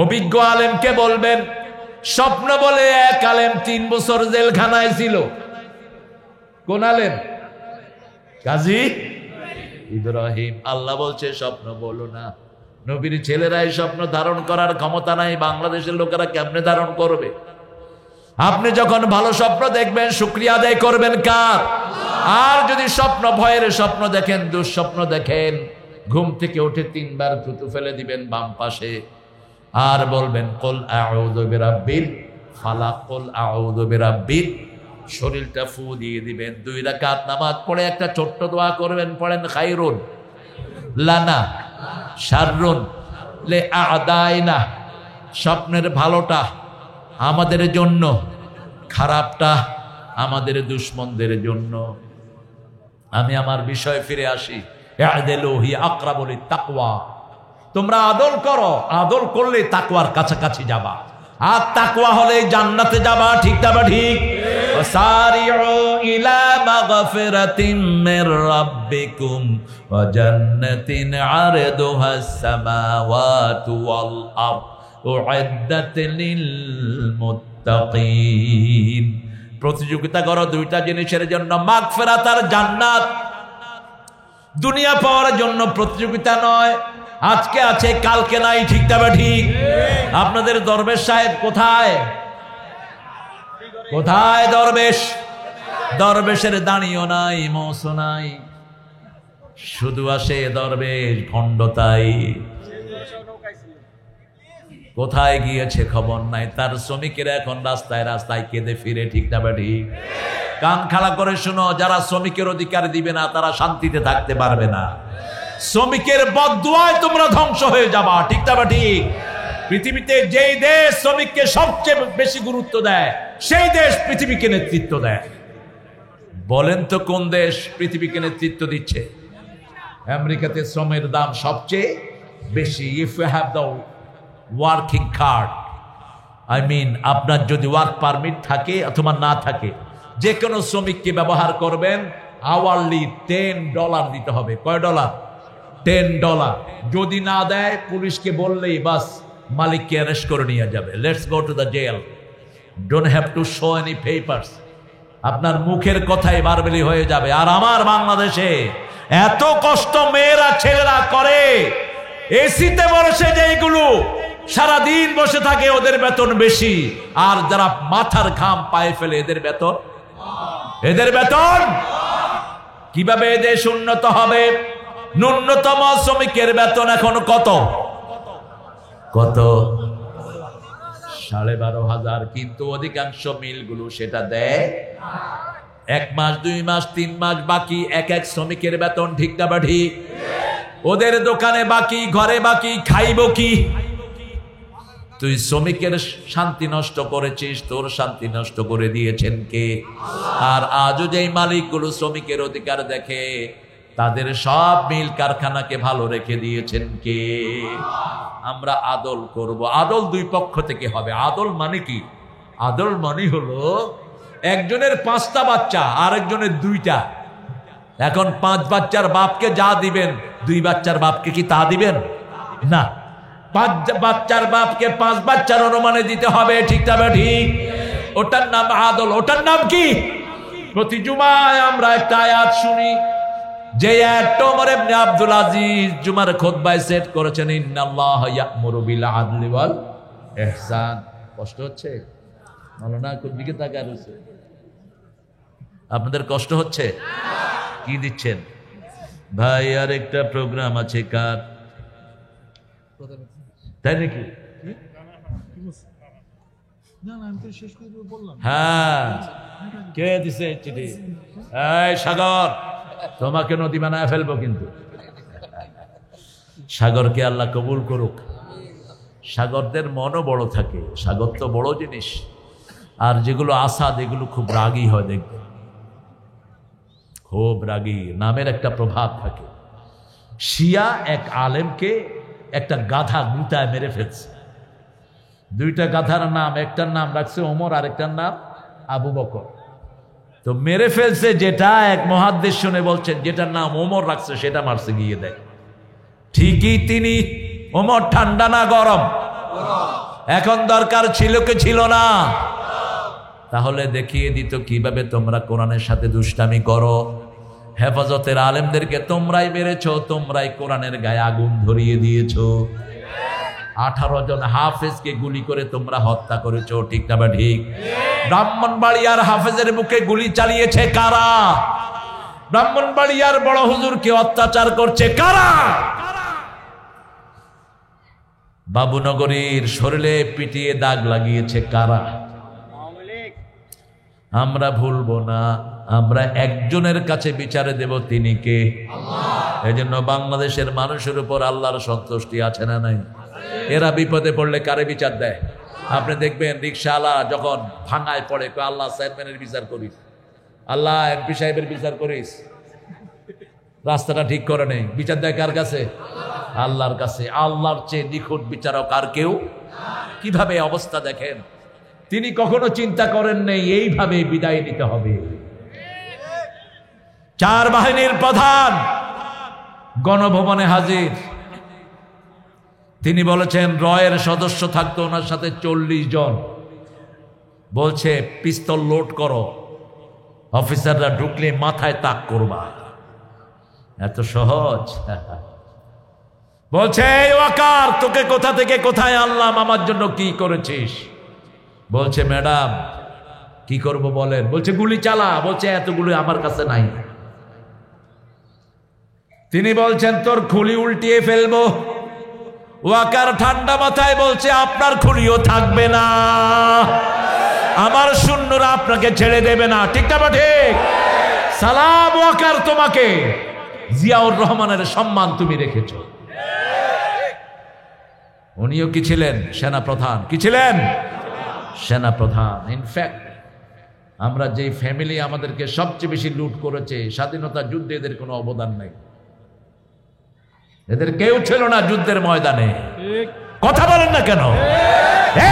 অভিজ্ঞ আলেমকে বলবেন। স্বপ্ন বলে এক আলেম 3 বছর জেলখানায় ছিল। কোন আলেম? কাজী ইব্রাহিম। আল্লাহ বলছে স্বপ্ন বলো না। নবীর ছেলেরাই স্বপ্ন ধারণ করার ক্ষমতা নাই, বাংলাদেশের লোকেরা কেমনে ধারণ করবে? আপনি যখন ভালো স্বপ্ন দেখবেন শুকরিয়া আদায় করবেন কার? আর যদি স্বপ্ন ভয়ের স্বপ্ন দেখেন, দুঃস্বপ্ন দেখেন, ঘুম থেকে উঠে 3 বার থুতু ফেলে দিবেন বাম পাশে, আর বলবেন কুল আউযু বিরাব্বিল ফালাক, কুল আউযু বিরাব্বিল। শরীরটা ফু দিয়ে দিবেন। 2 রাকাত নামাজ পড়ে একটা ছোট্ট দোয়া করবেন। পড়েন খায়রুন লানা শাররুন লে আদাইনা। স্বপ্নের ভালোটা আমাদের জন্য, খারাপটা আমাদের দুশমনদের জন্য। আমি আমার বিষয়ে ফিরে আসি। ইআদিলু হি আকরাবু লিত-তাকওয়া। তোমরা আদল করো, আদল করলে তাকওয়ার কাছাকাছি যাবা, আর তাকওয়া হলে জান্নাতে যাবা। ঠিক না ঠিক? ওয়াসারিউ ইলা মাগফিরাতিন মির রাব্বিকুম ওয়া জান্নাতিন আরদুহাস সামাওয়াতু ওয়াল আরদ উইদ্দাত লিল মুত্তাকিন। প্রতিযোগিতা করো 2টা জিনিসের জন্য, মাগফিরাত আর জান্নাত। দুনিয়া পাওয়ার জন্য প্রতিযোগিতা নয়। আজকে আছে কালকে নাই। ঠিক না ঠিক? আপনাদের দরবেশ সাহেব কোথায়? কোথায় দরবেশ? দরবেশের দাঁড়িও নাই, মৌসো নাই, শুধু আসে দরবেশ ভণ্ডতাই। কোথায় গিয়েছে খবর নাই। তার শ্রমিকেরা এখন রাস্তায় রাস্তায় কেঁদে ফিরে। ঠিক না ঠিক? কান খাড়া করে শুনো, যারা শ্রমিকের অধিকার দিবে না তারা শান্তিতে থাকতে পারবে না। শ্রমিকের বদদুয়ায় তোমরা ধ্বংস হয়ে যাবা। ঠিক না ঠিক? পৃথিবীতে যেই দেশ শ্রমিককে সবচেয়ে বেশি গুরুত্ব দেয় সেই দেশ পৃথিবীকে নেতৃত্ব দেয়। বলেন তো কোন দেশ পৃথিবীকে নেতৃত্ব দিচ্ছে? আমেরিকাতে শ্রমের দাম সবচেয়ে বেশি। If you have the working card, I mean আপনার যদি ওয়ার্ক পারমিট থাকে অথবা না থাকে, যে কোনো শ্রমিককে ব্যবহার করবেন, আওয়ারলি $10 দিতে হবে। কয় ডলার? $10। যদি না দেয় পুলিশকে বললেই বাস মালিককে অ্যারেস্ট করে নিয়ে যাবে। Let's go to the jail, don't have to show any papers. আপনার মুখের কথাই বারবেলি হয়ে যাবে। আর আমার বাংলাদেশে এত কষ্ট মেয়েরা ছেলেরা করে, এসিতে বসে যেগুলো সারাদিন বসে থাকে ওদের বেতন বেশি, আর যারা মাথার ঘাম পায়ে ফেলে এদের বেতন কিভাবে দেশ উন্নত হবে? ন্যূনতম শ্রমিকের বেতন এখন কত? কত? 12,500। কিন্তু অধিকাংশ মিলগুলো সেটা দেয় 1 মাস 2 মাস 3 মাস বাকি এক এক শ্রমিকের বেতন। ঠিক না বা ঠিক? ওদের দোকানে বাকি, ঘরে বাকি, খাইব কি? তুই শ্রমিকের শান্তি নষ্ট করেছিস, তোর শান্তি নষ্ট করে দিয়েছেন কে? আর আজও যেই মালিকগুলো শ্রমিকের অধিকার দেখে, তাদের সব মিল কারখানাকে ভালো রেখে দিয়েছেন কে? আমরা আদল করব। আদল 2 পক্ষ থেকে হবে। আদল মানে কি? আদল মানে হলো একজনের 5টা বাচ্চা, আরেকজনের 2টা। এখন 5 বাচ্চার বাপকে যা দিবেন, 2 বাচ্চার বাপকে কি তা দিবেন? না, 5 বাচ্চার বাপকে 5 বাচ্চার অনুমানে দিতে হবে। ঠিক না ঠিক? ওটার নাম আদল। ওটার নাম কি? প্রতি জুমায় আমরা একটা আয়াত শুনি, যে আয়াতটা ওমর ইবনে আব্দুল আজিজ জুমার খুতবায় সেট করেছেন, ইন্নাল্লাহা ইয়া'মুরু বিল আদলি ওয়াল ইহসান। কষ্ট হচ্ছে? মাওলানা কোন দিকে তাকায় রয়েছে? আপনাদের কষ্ট হচ্ছে? কি দিচ্ছেন ভাই? আর একটা প্রোগ্রাম আছে কার? তাই নাকি? হ্যাঁ, কে দিছে চিঠি? এই সাগর, তোমাকে নদী বানায় ফেলবো কিন্তু। সাগরকে আল্লাহ কবুল করুক। সাগরদের মনও বড় থাকে, সাগর তো বড় জিনিস। আর যেগুলো আসাদ, এগুলো খুব রাগী হয়, দেখবে খুব রাগী। নামের একটা প্রভাব থাকে। শিয়া এক আলেমকে একটা গাধা গুতায় মেরে ফেলছে। 2টা গাধার নাম, একটার নাম রাখছে ওমর, আরেকটার নাম আবু বকর। তো মেরে ফেলছে যেটা, এক মুহাদ্দিস শুনে বলছেন যেটার নাম ওমর রাখছে সেটা মারছে গিয়ে দেয়। ঠিকই তিনি ওমর ঠান্ডা না গরম? এখন দরকার ছিল কি ছিল না? তাহলে দেখিয়ে দিত কিভাবে তোমরা কোরআনের সাথে দুষ্টামি করো। হেফাজতের আলেমদেরকে তোমরাই মেরেছো, তোমরাই কোরআনের গায়ে আগুন ধরিয়ে দিয়েছো। 18 জন হাফেজকে গুলি করে তোমরা হত্যা করেছো। ঠিক না বা ঠিক? ব্রাহ্মণবাড়িয়ার হাফেজের বুকে গুলি চালিয়েছে কারা? ব্রাহ্মণবাড়িয়ার বড় হুজুরকে অত্যাচার করছে কারা? বাবুনগরীর শরীরে পিটিয়ে দাগ লাগিয়েছে কারা? আমরা ভুলবো না। আমরা একজনের কাছে বিচারে দেব, তিনি কে? আল্লাহ। এই জন্য বাংলাদেশের মানুষের উপর আল্লাহর সন্তুষ্টি আছে না নাই? এরা বিপদে পড়লে কারে বিচার দেয়? আপনি দেখবেন রিক্সাওয়ালা যখন ভাঙায় পড়ে, আল্লাহ চেয়ারম্যানের বিচার করিস, আল্লাহ এমপি সাহেবের বিচার করিস, রাস্তাটা ঠিক করে নেই, বিচার দেয় কার কাছে? আল্লাহর কাছে। আল্লাহর চেয়ে নিখুঁত বিচারক আর কেউ? কিভাবে অবস্থা দেখেন। তিনি কখনো চিন্তা করেন নেই এইভাবে বিদায় নিতে হবে। 4 বাহিনীর প্রধান গণভবনে হাজির। তিনি বলেছেন রয়ের সদস্য থাকতো ওনার সাথে 40 জন। বলছে পিস্তল লোড করো, অফিসাররা ঢুকলে মাথায় তাক করবা। এত সহজ? বলছে ওয়াকার, তোকে কোথা থেকে কোথায় আনলাম, আমার জন্য কি করেছিস? বলছে ম্যাডাম কি করব বলেন। বলছে গুলি চালা। বলছে এতগুলো আমার কাছে নাই। তিনি বলছেন তোর খুলি উল্টিয়ে ফেলবো। ওয়াকার ঠান্ডা মাথায় বলছে আপনার খুলিও থাকবে না, আমার সৈন্যরা আপনাকে ছেড়ে দেবে না। ঠিক না ঠিক? সালাম ওয়াকার, তোমাকে জিয়াউর রহমানের সম্মান তুমি রেখেছো। উনিও কি ছিলেন? সেনাপ্রধান। কি ছিলেন? সেনাপ্রধান। ইনফ্যাক্ট আমরা যে ফ্যামিলি আমাদেরকে সবচেয়ে বেশি লুট করেছে, স্বাধীনতা যুদ্ধে এদের কোনো অবদান নাই। এদের কেউ ছিল না যুদ্ধের ময়দানে। কথা বলেন না কেন?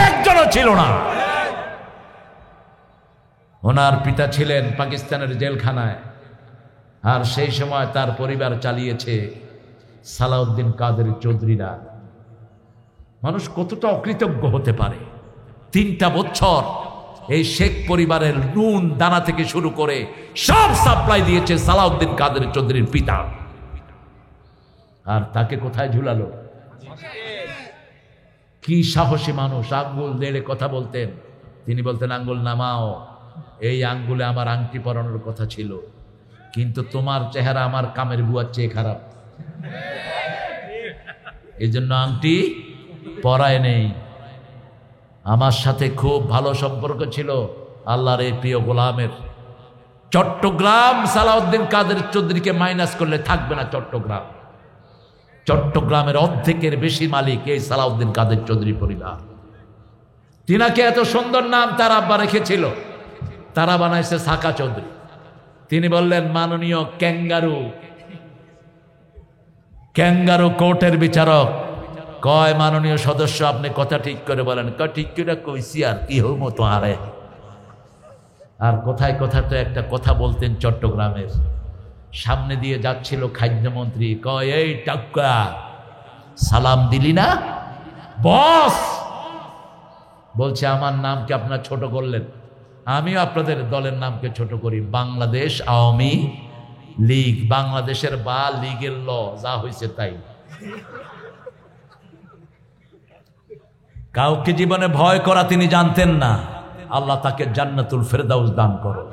একজনও ছিল না। ওনার পিতা ছিলেন পাকিস্তানের জেলখানায়, আর সেই সময় তার পরিবার চালিয়েছে সালাউদ্দিন কাদের চৌধুরীরা। মানুষ কতটা অকৃতজ্ঞ হতে পারে। 3টা বছর এই শেখ পরিবারের নুন দানা থেকে শুরু করে সব সাপ্লাই দিয়েছে সালাউদ্দিন কাদের চৌধুরীর পিতা। আর তাকে কোথায় ঝুলালো? কি সাহসী মানুষ! আঙ্গুল দেড়ে কথা বলতেন। তিনি বলতেন আঙ্গুল নামাও, এই আঙ্গুলে আমার আংটি পরানোর কথা ছিল, কিন্তু তোমার চেহারা আমার কামের বুয়ার চেয়ে খারাপ, এই জন্য আংটি পড়ায় নেই। আমার সাথে খুব ভালো সম্পর্ক ছিল আল্লাহর এই প্রিয় গোলামের। চট্টগ্রাম সালাউদ্দিন কাদের চৌধুরীকে মাইনাস করলে থাকবে না চট্টগ্রাম। চট্টগ্রামের অর্ধেকের বেশি মালিক এই সালাউদ্দিন কাদের চৌধুরী পরিবার। তিনাকে এত সুন্দর নাম তার আব্বা রেখেছিল, তারা বানাইছে সাকা চৌধুরী। তিনি বললেন, মাননীয় ক্যাঙ্গারু কোর্টের বিচারক, কয় মাননীয় সদস্য আপনি কথা ঠিক করে বলেন। কয় ঠিক করে কইছি, আর কি হো মতো আরে। আর কোথায় কোথায় তো একটা কথা বলতেন চট্টগ্রামের। সামনে দিয়ে যাচ্ছিল খাদ্যমন্ত্রী, কয় এই টাক্কা সালাম দিলি না বস? বলছে আমার নামকে আপনার ছোট করলেন, আমিও আপনাদের দলের নামকে ছোট করি। বাংলাদেশ আওয়ামী লীগ, বাংলাদেশের বা লীগের ল যা হয়েছে তাই। কাউকে জীবনে ভয় করা তিনি জানতেন না। আল্লাহ তাকে জান্নাতুল ফেরদাউস দান করো।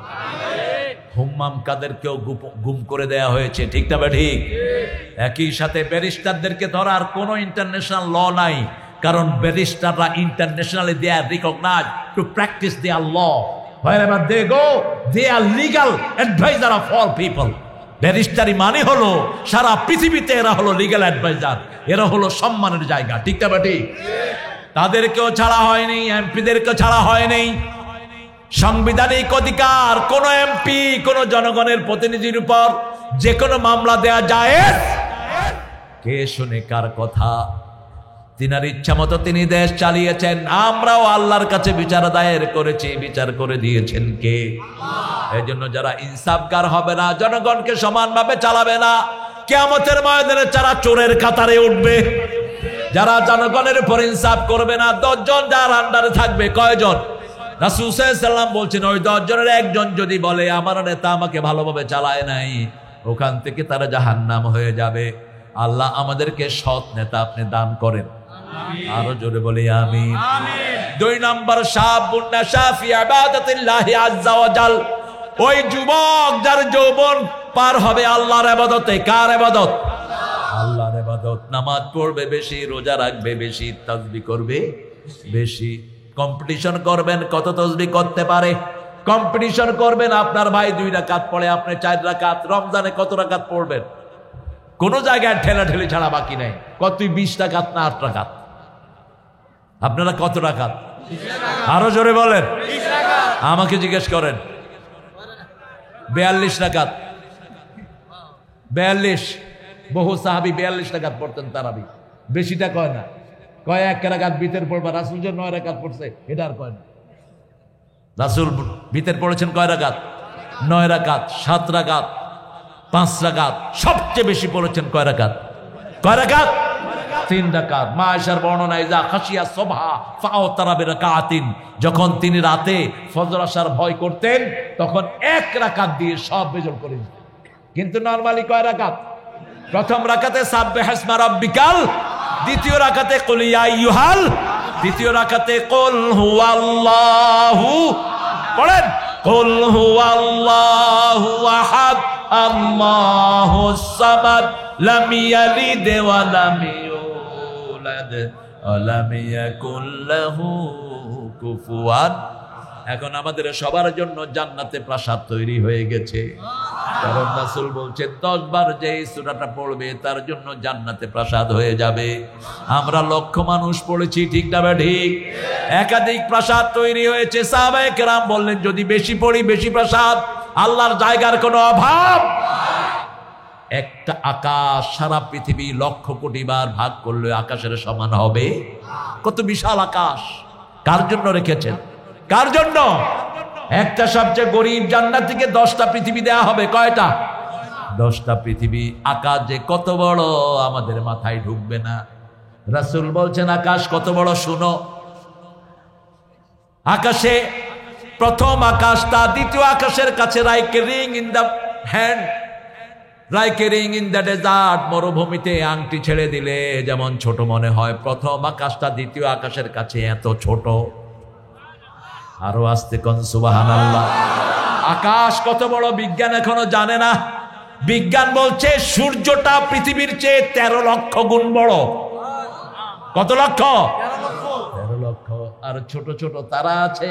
হুম্মাম কাদেরকেও গুম করে দেয়া হয়েছে, ঠিক না ঠিক? একই সাথে ব্যারিস্টারদেরকে ধরার কোনো ইন্টারন্যাশনাল ল নাই, কারণ ব্যারিস্টাররা internationally they are recognised to practise their law. wherever they go they are legal advisor of all people. ব্যারিস্টারি মানে হলো সারা পৃথিবীতে এরা হলো লিগ্যাল অ্যাডভাইজার, এরা হলো সম্মানের জায়গা, ঠিক না ঠিক? তাদেরকেও ছাড়া হয়নি, এমপিদেরকেও ছাড়া হয়নি। সাংবিধানিক অধিকার কোন এমপি কোন জনগণের প্রতিনিধির উপর যে কোনো মামলা দেয়া যায়। কে শুনে কার কথা? তিনার ইচ্ছা মতো তিনি দেশ চালিয়েছেন। আমরাও আল্লাহর কাছে বিচার দায়ের করেছি, বিচার করে দিয়েছেন কে? এই জন্য যারা ইনসাফগার হবে না, জনগণকে সমানভাবে চালাবে না, কিয়ামতের ময়দানে যারা চোরের কাতারে উঠবে, যারা জনগণের উপর ইনসাফ করবে না, 10 জন যার আন্ডারে থাকবে, কয়জন? রাসূল সাল্লাল্লাহু আলাইহি ওয়াসাল্লাম বলছেন, ওই 10 জনের একজন যদি বলে আমার নেতা আমাকে ভালোভাবে চালায় নাই, ওখান থেকে তারা জাহান্নাম হয়ে যাবে। আল্লাহ আমাদেরকে সৎ নেতা আপনি দান করেন, আরো জোরে বলি আমিন। 2 নম্বর, শাবুন নাশা ফি ইবাদাতিল্লাহি আযজা ওয়া জাল, ওই যুবক যার যৌবন পার হবে আল্লাহর ইবাদতে। কার ইবাদত? আল্লাহর ইবাদত। নামাজ পড়বে বেশি, রোজা রাখবে বেশি, তাসবিহ করবে বেশি। কম্পিটিশন করবেন কত তাসবিহ করতে পারে, কম্পিটিশন করবেন আপনার ভাই 2 রাকাত পড়ে, আপনি 4 রাকাত। রমজানে কত রাকাত পড়বেন? কোন জায়গায় ঠেলাঠেলি ছাড়া বাকি নাই। কত 20 রাকাত না 8 রাকাত? আপনারা কত রাকাত? আরো জোরে বলেন। আমাকে জিজ্ঞেস করেন। 42 রাকাত। 42, বহু সাহাবী 42 রাকাত পড়তেন তারাবি। বেশিটা কয় না, কয় 1 রাকাত ভিতর পড়বা। রাসূল যে 9 রাকাত পড়ছে এটা আর কয় না। রাসূল ভিতর পড়েছেন কয় রাকাত? 9 রাকাত, 7 রাকাত, 5 রাকাত। সবচেয়ে বেশি পড়েছেন কয় রাকাত? কয় রাকাত? 3 রাকাত। মা আয়েশার বর্ণনা, ইজা খাশিয়া সুবহা ফাওতারা বিরাকাতিন, যখন তিনি রাতে ফজর আসার ভয় করতেন তখন 1 রাকাত দিয়ে সব বেজল করে দিতেন। কিন্তু নরমালি কয় রাকাত? প্রথম রাকাতে সাব্বিহ ইসমা রাব্বিকাল, দ্বিতীয় রাকাতে কুল ইয়া আইয়ুহাল, তৃতীয় রাকাতে কুল হুয়াল্লাহু, পড়েন কুল হুয়াল্লাহু আহাদ আল্লাহুস সামাদ লাম ইয়ালিদ ওয়া লাম ইউলাদ ওয়া লাম ইয়াকুল লাহু কুফুয়ান। এখন আমাদের সবার জন্য জান্নাতে প্রাসাদ তৈরি হয়ে গেছে, কারণ রাসূল বলছেন 10 বার যে সূরাটা পড়বে তার জন্য জান্নাতে প্রাসাদ হয়ে যাবে। আমরা লক্ষ মানুষ পড়েছি, ঠিক না ঠিক? একাধিক প্রাসাদ তৈরি হয়েছে। সাহাবায়ে কেরাম বললেন যদি বেশি পড়ি বেশি প্রাসাদ, আল্লাহর জায়গার কোনো অভাব। একটা আকাশ সারা পৃথিবী লক্ষ কোটি বার ভাগ করলে আকাশের সমান হবে? কত বিশাল আকাশ! কার জন্য রেখেছেন? কার জন্য? একটা সবচেয়ে গরিব জান্নাতীকে 10টা পৃথিবী দেয়া হবে। কয়টা? 10টা পৃথিবী। আকাশ যে কত বড় আমাদের মাথায় ঢুকবে না। রাসূল বলছেন আকাশ কত বড় শুনো। আকাশে প্রথম আকাশটা দ্বিতীয় আকাশের কাছে like a ring in the hand, like a ring in the desert. মরুভূমিতে আংটি ছেড়ে দিলে যেমন ছোট মনে হয়, প্রথম আকাশটা দ্বিতীয় আকাশের কাছে এত ছোট। আরো আস্তে কোন সুবহানাল্লাহ। আকাশ কত বড় বিজ্ঞান এখনো জানে না। বিজ্ঞান বলছে সূর্যটা পৃথিবীর চেয়ে 13 লক্ষ গুণ বড়। কত লক্ষ? 13 লক্ষ। আর ছোট ছোট তারা আছে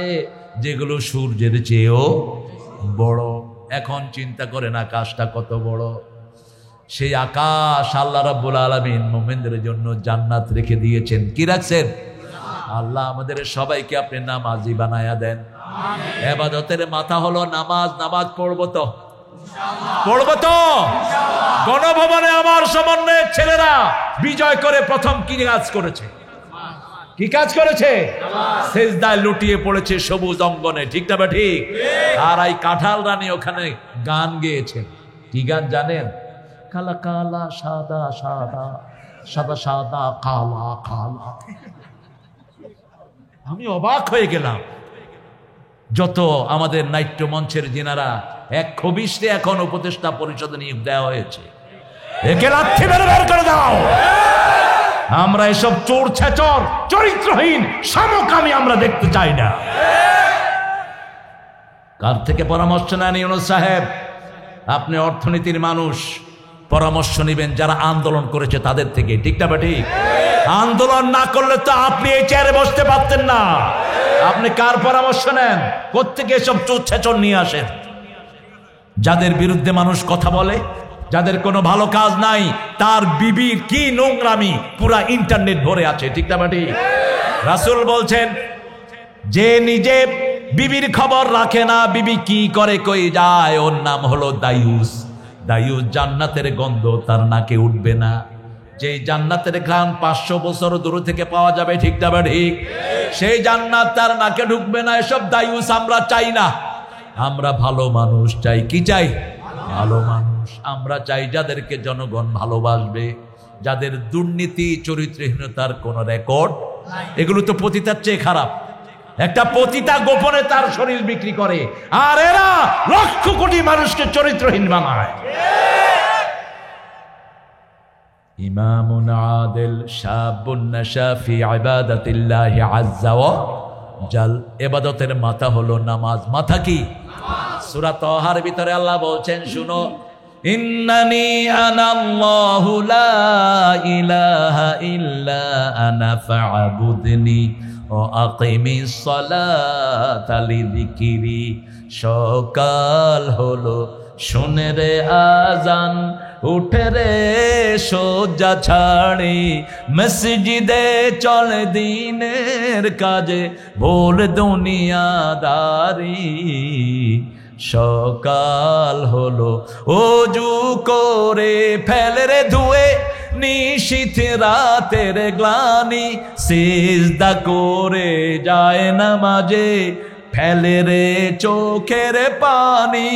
যেগুলো সূর্যের চেয়েও বড়। এখন চিন্তা করেন আকাশটা কত বড়। সেই আকাশ আল্লাহ রাব্বুল আলামিন মুমিনদের জন্য জান্নাত রেখে দিয়েছেন। কি রাখছেন? আল্লাহ আমাদের সবাইকে আপনি নামাজি বানায়া দেন। ইবাদতের মাথা হলো নামাজ। নামাজ পড়বো তো? পড়বো তো? গণভবনে আমার সমন্বয়ের ছেলেরা বিজয় করে প্রথম কি কাজ করেছে? কি কাজ করেছে? সেজদায় লুটিয়ে পড়েছে সবুজ অঙ্গনে। ঠিক না? ঠিক। আর এই কাঁঠাল রানী ওখানে গান গেয়েছেন। কি গান জানেন? কালা কালা সাদা সাদা, সাদা সাদা কালা কালা। আমি অবাক হয়ে গেলাম। যত আমাদের নাট্য মঞ্চের যিনারা এক খবিশে এখন উপদেষ্টা পরিষদে নিয়োগ দেওয়া হয়েছে, একে লাথি মেরে বের করে দাও। আমরা এসব চোর ছেচর চরিত্রহীন সমকামী আমরা দেখতে চাই না। কার থেকে পরামর্শ নেন ইউনূস সাহেব? আপনি অর্থনীতির মানুষ, পরামর্শ নেবেন যারা আন্দোলন করেছে তাদের থেকে। ঠিক না ঠিক? আন্দোলন না করলে তো আপনি এই চেয়ারে বসতে পারতেন না। আপনি কার পরামর্শ নেন? কোত্থেকে এসব চোর ছেচর নিয়ে আসেন? যাদের বিরুদ্ধে মানুষ কথা বলে, যাদের কোনো ভালো কাজ নাই, তার বিবির কি নোংরামি পুরা ইন্টারনেট ভরে আছে। ঠিক না ঠিক? রাসূল বলছেন যে নিজে বিবির খবর রাখে না, বিবি কি করে কই যায়, ওর নাম হলো দায়ুস। দায়ুস জান্নাতের গন্ধ তার নাকে উঠবে না। যে জান্নাতের ঘ্রাণ 500 বছর দূর থেকে পাওয়া যাবে। ঠিক না ঠিক? সেই জান্নাত তার নাকে ঢুকবে না। এসব দায়ুস আমরা চাই না। আমরা ভালো মানুষ চাই। কি চাই? ভালো মানুষ। আমরা চাই যাদেরকে জনগণ ভালোবাসবে, যাদের দুর্নীতি চরিত্রহীনতার কোন রেকর্ড। এগুলো তো পতিতার চেয়ে খারাপ। একটা পতিতা গোপনে তার শরীর বিক্রি করে, আর এরা লক্ষ কোটি মানুষকে চরিত্রহীন বানায়। ইমামুন আদিল শাবুন নাশা ফি ইবাদাতিল্লাহি আযজা ওয়া জাল। ইবাদতের মাথা হলো নামাজ। মাথা কি? সূরা তাহার ভিতরে আল্লাহ বলছেন, শুনো, ইন্নানি আনাল্লাহু লা ইলাহা ইল্লা আনা ফা'বুদনি ওয়া আকিমিস সালাতা লিযিকরি। সকাল হলো, শুনে রে আজান, উঠে রে শয্যা ছাড়ি, মসজিদে চল দিনের কাজে, বল দুনিয়াদারি। সকাল হলো, ওযু করে ফেলে রে ধুয়ে, নিশীথ রাতের গ্লানি, সিজদা করে যায় নামাজে, ফেলে রে চোখের পানি।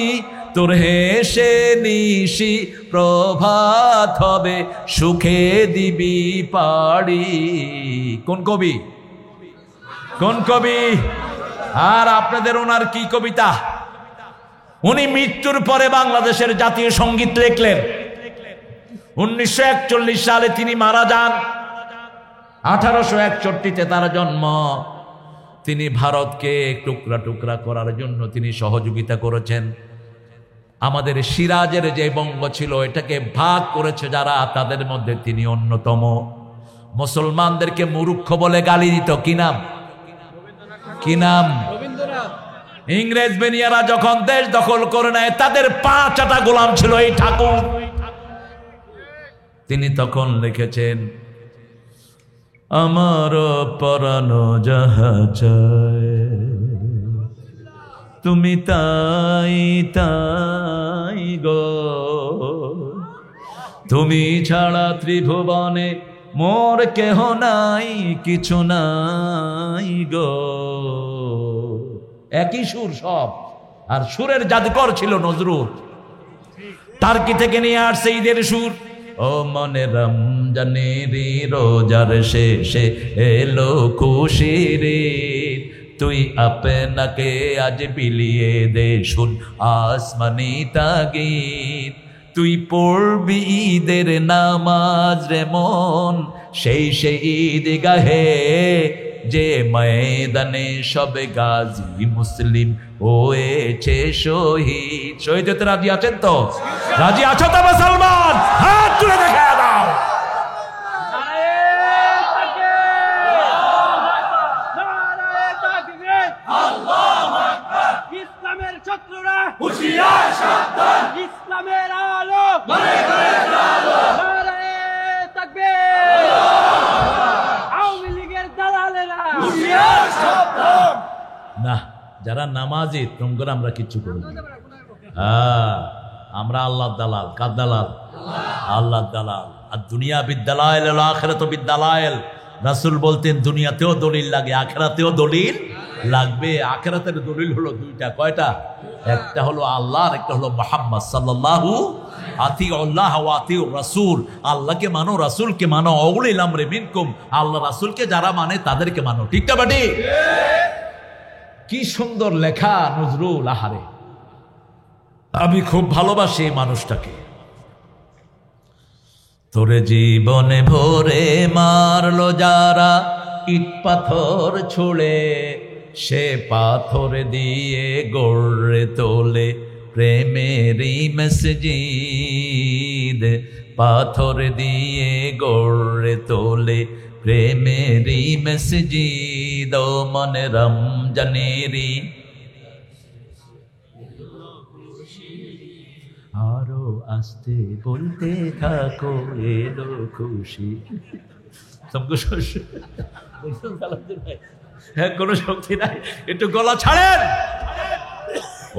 তোর হেসে নিশি প্রভাত হবে, সুখে দিবি পাড়ি। কোন কবি? কোন কবি? আর আপনাদের ওনার কি কবিতা? উনি মৃত্যুর পরে বাংলাদেশের জাতীয় সঙ্গীত লিখলেন। 1941 সালে তিনি মারা যান। 1861-তে তার জন্ম। তিনি ভারতকে টুকরা টুকরা করার জন্য তিনি সহযোগিতা করেছেন। আমাদের সিরাজের যে বঙ্গ ছিল, এটাকে ভাগ করেছে যারা, তাদের মধ্যে তিনি অন্যতম। মুসলমানদেরকে মূর্খ বলে গালি দিত। কি নাম? কি নাম? ইংরেজ বেনিয়ারা যখন দেশ দখল করে নেয়, তাদের 5টা গোলাম ছিল এই ঠাকুর। তিনি তখন লিখেছেন, আমার পরানো যাহা চায়, তুমি তাই তাই গো, তুমি ছাড়া ত্রিভুবনে মোর কেহ নাই, কিছু নাই গো। একই সুর সব। আর সুরের জাদুকর ছিল নজরুল। টার্কি থেকে নিয়ে আসছে ঈদের সুর। ও মনে রমজানের রোজার শেষে এলো খুশির, তুই আপনাকে আজ বিলিয়ে দে, শুন আসমানি তাগিদ। তুই পড়বি ঈদের নামাজ রে মন, সেই ঈদ গাহে, যে ময়দানে সব গাজী মুসলিম হয়েছে শহীদ। শহীদ হতে রাজি আছেন তো? রাজি আছো তো মুসলমান? হাত তুলে দেখা দাও। না, যারা নামাজি তোমরা আমরা কিচ্ছু করব না। আমরা আল্লাহর দালাল। কার দালাল? আল্লাহর দালাল। আর দুনিয়া বিদ্যালয়, আখিরাত বিদ্যালয়। রাসূল বলতেন দুনিয়াতেও দলিল লাগে, আখিরাতেও দলিল লাগবে। আখিরাতের দলিল হলো দুইটা। কয়টা? একটা হলো আল্লাহ, আর একটা হলো মুহাম্মদ সাল্লাল্লাহু আতিউল্লাহ ওয়া আতিউর রাসূল। আল্লাহকে মানো, রাসূলকে মানো। উলিল আমরি মিনকুম, আল্লাহ রাসূলকে যারা মানে তাদেরকে মানো। ঠিক না বাটি? কি সুন্দর লেখা নজরুল। আহারে, আমি খুব ভালোবাসি এই মানুষটাকে। তোরে জীবনে ভরে মারলো যারা ইট পাথর ছুঁড়ে, সে পাথর দিয়ে গড়ে তোলে প্রেমেরই মসজিদ। পাথর দিয়ে গড়ে তোলে প্রেমেরই মসজিদ। ও মনে রমজানেরই আরো আসতে বলতে থাকো এলো খুশি। হ্যাঁ, কোনো শক্তি নাই, একটু গলা ছাড়েন।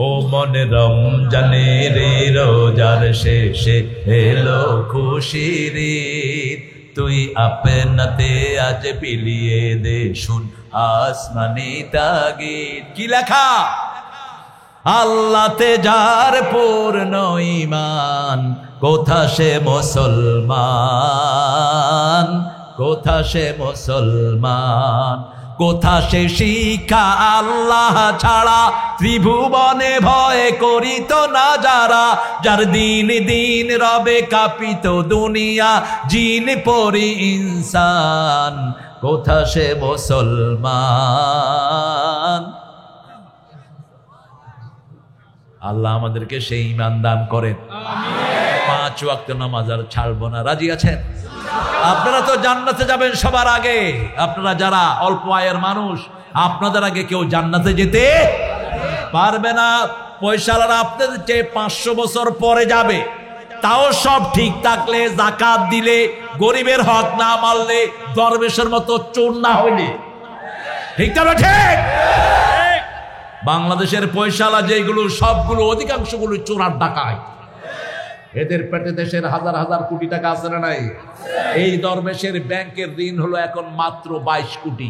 ও মনে রমজানের রোজার শেষে এলো খুশির ঈদ। তুই আপনাতে আজ বিলিয়ে দে শুন আসমানি তাগিদ। কি লেখা? আল্লাহতে যার পূর্ণ ঈমান, কোথা সে মুসলমান, কোথা সে মুসলমান, কোথা সে শিক্ষা আল্লাহ ছাড়া ত্রিভুবনে ভয় করিত না যারা। যার দিন দিন রবে কাঁপিত দুনিয়া, জিন পরি ইনসান, কোথা সে মুসলমান। আল্লাহ আমাদেরকে সেই ঈমান দান করেন। 5 ওয়াক্ত নামাজ আর ছাড়বো না। রাজি আছেন? আপনারা তো জান্নাতে যাবেন সবার আগে। আপনারা যারা অল্প আয়ের মানুষ, আপনাদের আগে কেউ জান্নাতে যেতে পারবে না। পয়সাওয়ালারা আপনাদের চেয়ে 500 বছর পরে যাবে। তাও সব ঠিক থাকলে, যাকাত দিলে, গরিবের হক না মারলে, দরবেশের মতো চোর না হইলে। ঠিক না? ঠিক। বাংলাদেশের পয়সাওয়ালা যেগুলো, সবগুলো অধিকাংশগুলো চোরার ডাকায়। এদের পেটে দেশের হাজার হাজার কোটি টাকা আছে না নাই? এই দরবেশের ব্যাংকের ঋণ হলো এখন মাত্র 22 কোটি,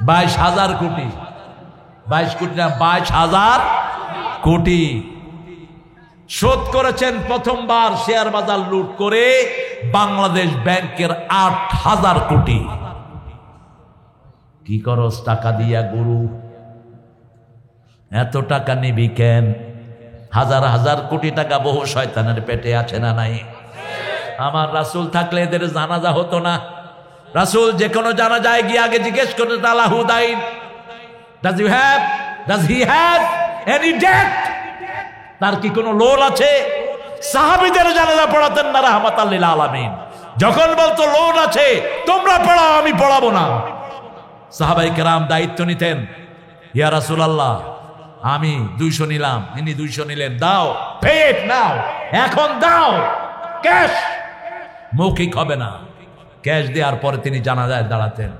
22,000 কোটি। 22 কোটি না, 22,000 কোটি শোধ করেছেন প্রথমবার শেয়ার বাজার লুট করে বাংলাদেশ ব্যাংকের 8,000 কোটি। কি করস টাকা দিয়া গুরু? এত টাকা নিবি কেন? হাজার হাজার কোটি টাকা বহু শয়তানের পেটে আছে না নাই? আমার রাসূল থাকলে এদের জানাজা হতো না। রাসূল যে কোনো জানাজায় গিয়ে আগে জিজ্ঞেস করতে, আল্লাহু দাইন, does he have any debt? তার কি কোনো লোন আছে? সাহাবীদের জানাজা পড়াতেন না রাহমাতাল লিল আলামিন। যখন বলতো লোন আছে, তোমরা পড়াও, আমি পড়াবো না, সাহাবায়ে কেরাম দায়িত্ব নিতেন। ইয়া রাসূলুল্লাহ, আমি 200 নিলাম, ইনি 200 নিলেন, দাও, পে ইট নাও, এখন দাও, ক্যাশ। মৌখিক হবে না, ক্যাশ দেওয়ার পরে তিনি জানাজায় দাঁড়াতেন।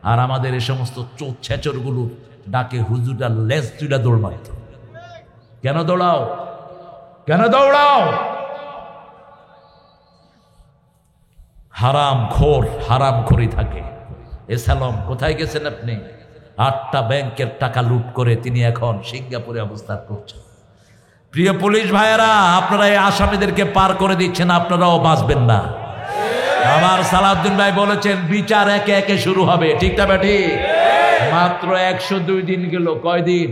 আর আমাদের এই সমস্ত চোর ছেচর গুলো ডাকে হুজুরটা লেজ তুইলা দৌড় মারত। কেন দৌড়াও? কেন দৌড়াও? হারাম খোর, হারাম খোরি থাকে। এসালম কোথায় গেছেন আপনি? 8টা ব্যাংকের টাকা লুট করে তিনি এখন সিঙ্গাপুরে অবস্থান করছেন। প্রিয় পুলিশ ভাইয়েরা, আপনারা এই আসামিদেরকে পার করে দিচ্ছেন, আপনারাও বাঁচবেন না। আমার সালাউদ্দিন ভাই বলেছেন বিচার একে একে শুরু হবে। ঠিক না বেটি? মাত্র 102 দিন গেল। কয়দিন?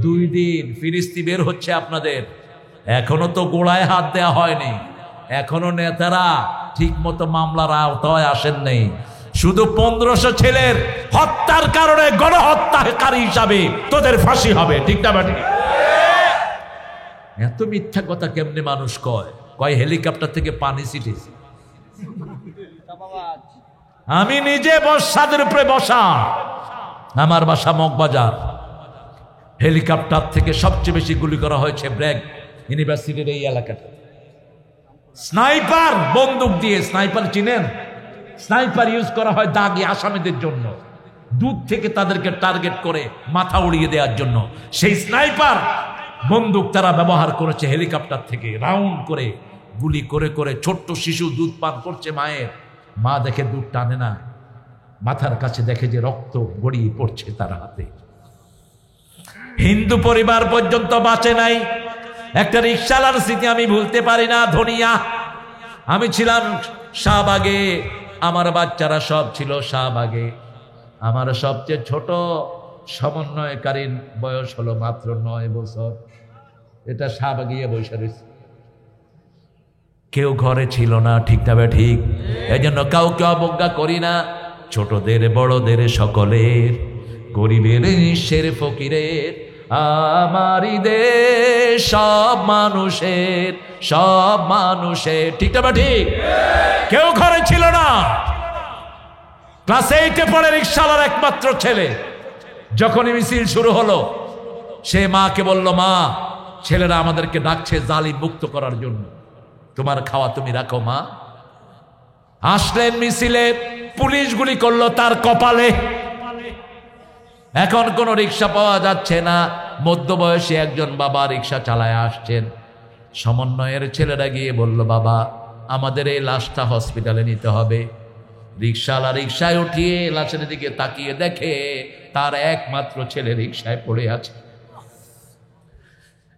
2 দিন। ফিরিস্তি বের হচ্ছে আপনাদের। এখনো তো গোড়ায় হাত দেওয়া হয়নি। এখনো নেতারা ঠিক মতো মামলার আওতায় আসেন নাই। শুধু 1500 ছেলের হত্যার কারণে গণহত্যাকারী হিসাবে তোদের ফাঁসি হবে। ঠিক না বেটি? এত মিথ্যা কথা কেমনে মানুষ কয়? কয় হেলিকপ্টার থেকে পানি ছিটেছে। আমি নিজে ছাদের উপরে বসা, আমার বাসা মগবাজার। হেলিকপ্টার থেকে সবচেয়ে বেশি গুলি করা হয়েছে ব্র্যাক ইউনিভার্সিটির এই এলাকাতে। স্নাইপার বন্দুক দিয়ে, স্নাইপার চিনেন? স্নাইপার ইউজ করা হয় দাগি আসামিদের জন্য। দূর থেকে তাদেরকে টার্গেট করে মাথা উড়িয়ে দেওয়ার জন্য। সেই স্নাইপার বন্দুক তারা ব্যবহার করেছে হেলিকপ্টার থেকে রাউন্ড করে গুলি করে করে। ছোট্ট শিশু দুধ পান করছে মায়ের, মা দেখে দুধ টানে না, মাথার কাছে দেখে যে রক্ত গড়িয়ে পড়ছে তার হাতে। হিন্দু পরিবার পর্যন্ত বাঁচে নাই। একটা রিকশালার স্মৃতি আমি ভুলতে পারি না। ধনিয়া, আমি ছিলাম শাহবাগে, আমার বাচ্চারা সব ছিল শাহবাগে। আমার সবচেয়ে ছোট সমন্বয়কারীর বয়স হলো মাত্র 9 বছর। এটা শাহবাগিয়ে বসে রয়েছে, কেউ ঘরে ছিল না। ঠিক না বে ঠিক? এই জন্য কাউকে অবজ্ঞা করি না, ছোটদের বড়দের সকলের, গরিবের নিঃস্বের ফকিরের, আমারই দেশ সব মানুষের, সব মানুষের। ঠিক না বে ঠিক? কেউ ঘরে ছিল না। ক্লাস 8-এ পড়ে রিকশাওয়ালার একমাত্র ছেলে। যখনই মিছিল শুরু হলো, সে মাকে বলল, মা, ছেলেরা আমাদেরকে ডাকছে জালিম মুক্ত করার জন্য, তোমার খাওয়া তুমি রাখো মা। আসলেন মিছিলে, পুলিশ গুলি করলো তার কপালে। এখন কোন রিক্সা পাওয়া যাচ্ছে না। মধ্যবয়সী একজন বাবা রিক্সা চালায় আসছেন। সমন্বয়ের ছেলেরা গিয়ে বলল, বাবা, আমাদের এই লাশটা হসপিটালে নিতে হবে। রিক্সাওয়ালা রিক্সায় উঠিয়ে লাশের দিকে তাকিয়ে দেখে তার একমাত্র ছেলে রিক্সায় পড়ে আছে।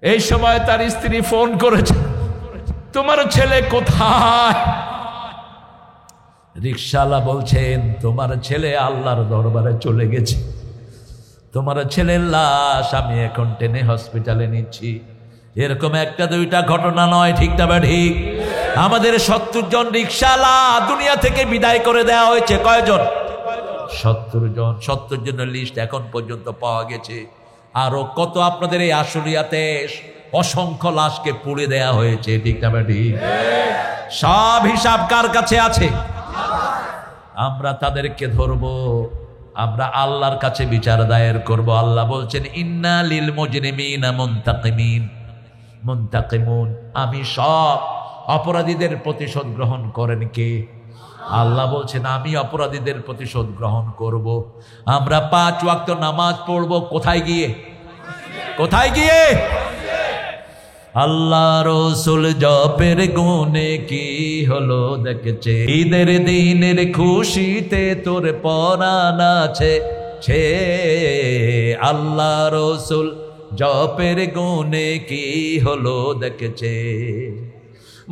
এই সময় তার স্ত্রী ফোন করেছে, তোমার ছেলে কোথায়? রিক্সাওয়ালা বলছেন, তোমার ছেলে আল্লাহর দরবারে চলে গেছে, তোমার ছেলের লাশ আমি এখন টেনে হসপিটালে নিচ্ছি। এরকম একটা দুইটা ঘটনা নয়। ঠিক না বা ঠিক? আমাদের 70 জন রিক্সাওয়ালা দুনিয়া থেকে বিদায় করে দেওয়া হয়েছে। কয়জন? 70 জন। 70 জনের লিস্ট এখন পর্যন্ত পাওয়া গেছে। আরো কত আপনাদের এই আশুলিয়াতে অসংখ্য লাশকে পুড়ে দেয়া হয়েছে। ঠিক না বা ঠিক? সব হিসাব কার কাছে আছে? আমরা তাদেরকে ধরবো, আমরা আল্লাহর কাছে বিচার দায়ের করব। আল্লাহ বলছেন, ইন্না লিল মুজরিমিনা মুনতাকিমিন মুনতাকিমুন। আমি সব অপরাধীদের প্রতিশোধ গ্রহণ করেন কে? আল্লাহ বলছেন, আমি অপরাধীদের প্রতিশোধ গ্রহণ করব। আমরা 5 ওয়াক্ত নামাজ পড়ব কোথায় গিয়ে? কোথায় গিয়ে? আল্লাহ রসুল জপের গুণে কি হলো দেখেছে, ঈদের দিনের খুশিতে তোর পরাণ আছে ছে। আল্লাহ রসুল জপের গুণে কি হলো দেখেছে,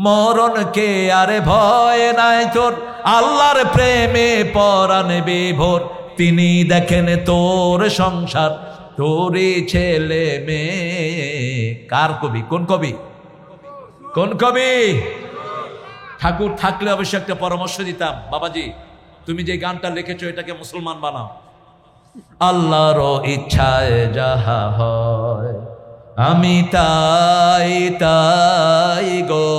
মরণকে আরে ভয় নাই তোর, আল্লাহর প্রেমে পরাণ বিভোর। তিনি দেখেন তোর সংসার, তোরে ছেলে মেয়ে। কার কবি? কোন কবি? কোন কবি? ঠাকুর থাকলে অবশ্যই একটা পরামর্শ দিতাম, বাবাজি তুমি যে গানটা লিখেছো এটাকে মুসলমান বানাও। আল্লাহর ইচ্ছায় যাহা হয় আমি তাই তাই গো,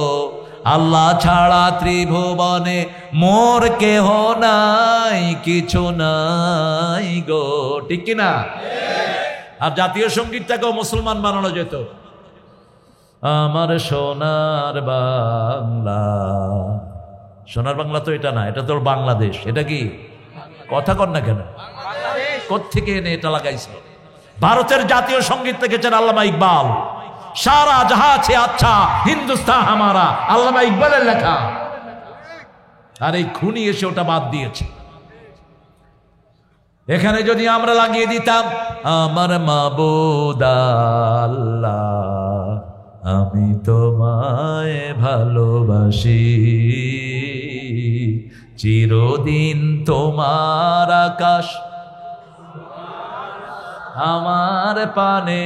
আল্লাহ ছাড়া ত্রিভুবনে মোর কেহ নাই, কিছু নাই গো। ঠিক কিনা? আর জাতীয় সঙ্গীতটাকেও মুসলমান বানানো যেত। আমার সোনার বাংলা। সোনার বাংলা তো এটা না, এটা তোর বাংলাদেশ। এটা কি কথা কর না কেন? কোত্থেকে এনে এটা লাগাইছিল? ভারতের জাতীয় সঙ্গীত লিখেছেন আল্লামা ইকবাল। সারা জাহাঁ আছে আচ্ছা হিন্দুস্তান হামারা, আল্লামা ইকবালের লেখা। আর এই খুনি এসে ওটা বাদ দিয়েছে। এখানে যদি আমরা লাগিয়ে দিতাম, আমার মাবুদ আল্লাহ আমি তোমায় ভালোবাসি, চিরদিন তোমার আকাশ আমার পানে,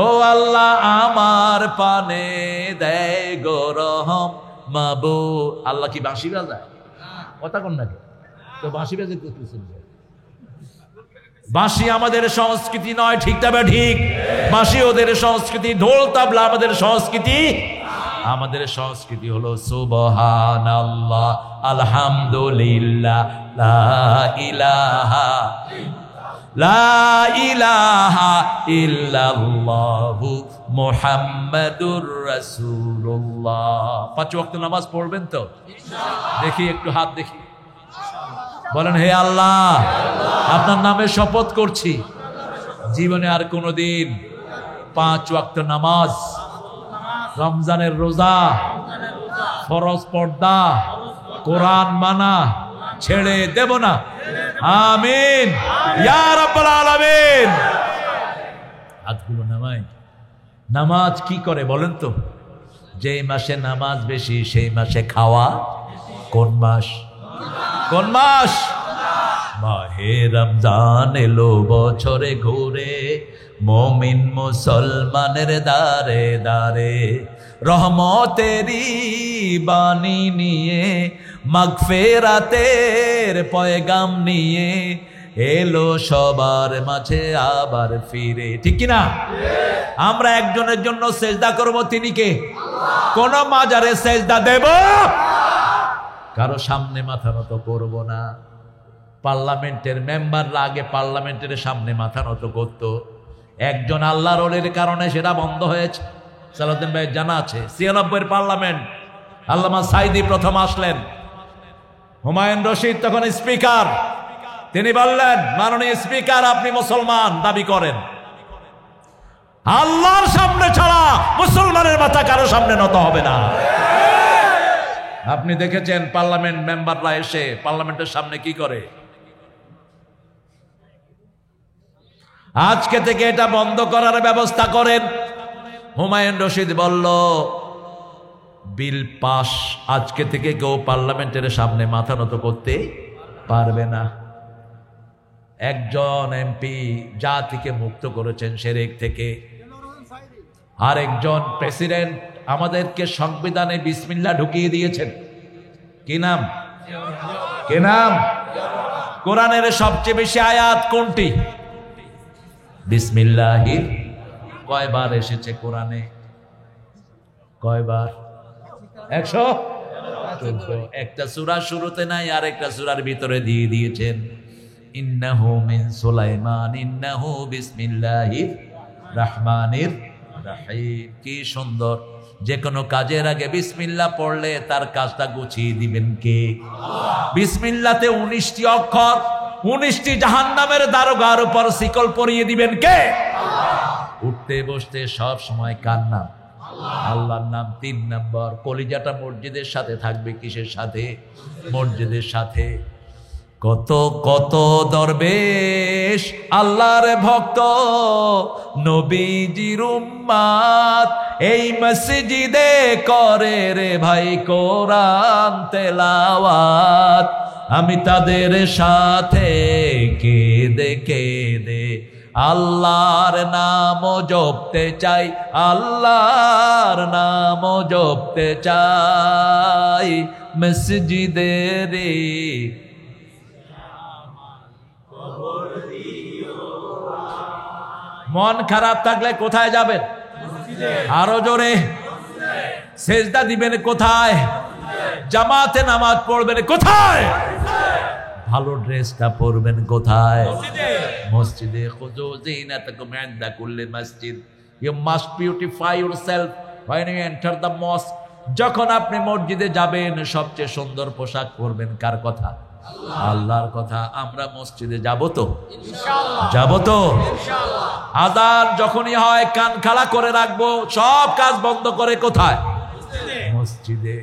ও আল্লাহ আমার পানে দেয় গো রহম মাবুদ। আল্লাহ কি বাঁশি বাজায়? কথা কোন নাকি? তো বাঁশি বাজে করতেছেন। বাঁশি আমাদের সংস্কৃতি নয়। ঠিক তবে ঠিক, বাঁশি ওদের সংস্কৃতি, ঢোল তাবলা আমাদের সংস্কৃতি। আমাদের সংস্কৃতি হলো সুবহানাল্লাহ, আলহামদুলিল্লাহ, লা ইলাহা লা ইলাহা ইল্লাল্লাহু মুহাম্মাদুর রাসূলুল্লাহ। 5 ওয়াক্ত নামাজ পড়বেন তো? দেখি একটু হাত দেখি, বলেন হে আল্লাহ আপনার নামে শপথ করছি জীবনে আর কোনোদিন 5 ওয়াক্ত নামাজ, রমজানের রোজা, ফরজ পর্দা, কোরআন মানা ছেড়ে দেব না। আমিন ইয়া রাব্বাল আলামিন। হাতগুলো নামাই। নামাজ কি করে বলেন তো? যেই মাসে নামাজ বেশি সেই মাসে খাওয়া কোন মাস? কোন মাস? মাহে রমজান এলো বছরে ঘুরে, মুমিন মুসলমানের দারে দারে, রহমতেরই বাণী নিয়ে, মাগফিরাতের পয়গাম নিয়ে এলো সবার মাঝে আবার ফিরে। ঠিক কি না? আমরা একজনের জন্য সেজদা করব, তিনি কে? কোন মাজারে সেজদা দেব? কারো সামনে মাথা নত করব না। পার্লামেন্টের মেম্বাররা আগে পার্লামেন্টের সামনে মাথা নত করত, একজন আল্লাহর ওলির কারণে সেটা বন্ধ হয়েছে। সালাউদ্দিন ভাই জানা আছে 96 পার্লামেন্ট, আল্লামা সাইদি প্রথম আসলেন, হুমায়ুন রশিদ তখন স্পিকার। তিনি বললেন, মাননীয় স্পিকার আপনি মুসলমান দাবি করেন, আল্লাহর সামনে ছাড়া মুসলমানের মাথা কারো সামনে নত হবে না। আপনি দেখেছেন পার্লামেন্ট মেম্বাররা এসে পার্লামেন্টের সামনে কি করে? আজকে থেকে এটা বন্ধ করার ব্যবস্থা করেন। হুমায়ুন রশিদ বলল, বিল পাস, আজকে থেকে কেউ পার্লামেন্টের সামনে মাথা নত করতে পারবে না। একজন এমপি জাতিকে মুক্ত করেছেন শিরক থেকে, আরেকজন প্রেসিডেন্ট আমাদেরকে সংবিধানে বিসমিল্লাহ ঢুকিয়ে দিয়েছেন। কি নাম? কি নাম? কোরআনের সবচেয়ে বেশি আয়াত কোনটি? বিসমিল্লাহির। কয়বার এসেছে কোরআনে? কয়বার? 114। একটা সূরা শুরুতে নাই, আর একটা সূরার ভিতরে দিয়ে দিয়েছেন, ইন্নাহু মিন সুলাইমান ইন্নাহু বিসমিল্লাহির রহমানির রহিম। কি সুন্দর! যে কোনো কাজের আগে বিসমিল্লাহ পড়লে তার কাজটা গুছিয়ে দিবেন কে? বিসমিল্লাতে 19টি অক্ষর, 19টি জাহান্নামের দারোগার উপর শিকল পরিয়ে দিবেন কে? উঠতে বসতে সব সময় কার নাম? আল্লাহর নাম। 3 নম্বর, কলিজাটা মসজিদের সাথে থাকবে। কিসের সাথে? মসজিদের সাথে। কত কত দরবেশ আল্লাহর ভক্ত, নবীজির উম্মত এই মসজিদে করে রে ভাই কোরআন তেলাওয়াত। আমি তাদের সাথে কেঁদে কেঁদে আল্লাহর নাম জপতে চাই, আল্লাহর নাম জপতে চাই মসজিদের। মন খারাপ থাকলে কোথায় যাবেন? আরো জোরে। সেজদা দিবেন কোথায়? জামাতে নামাজ পড়বেন কোথায়? ভালো ড্রেসটা পরবেন কোথায়? মসজিদে। খুযু যিনাতাকুম ইনদা কুল্লি মসজিদ। You must beautify yourself when you enter the mosque। যখন আপনি মসজিদে যাবেন সবচেয়ে সুন্দর পোশাক পরবেন। কার কথা? আল্লাহর কথা। আমরা মসজিদে যাব তো? যাব তো? আযান যখনই হয় কান খাড়া করে রাখবো, সব কাজ বন্ধ করে কোথায়? মসজিদে।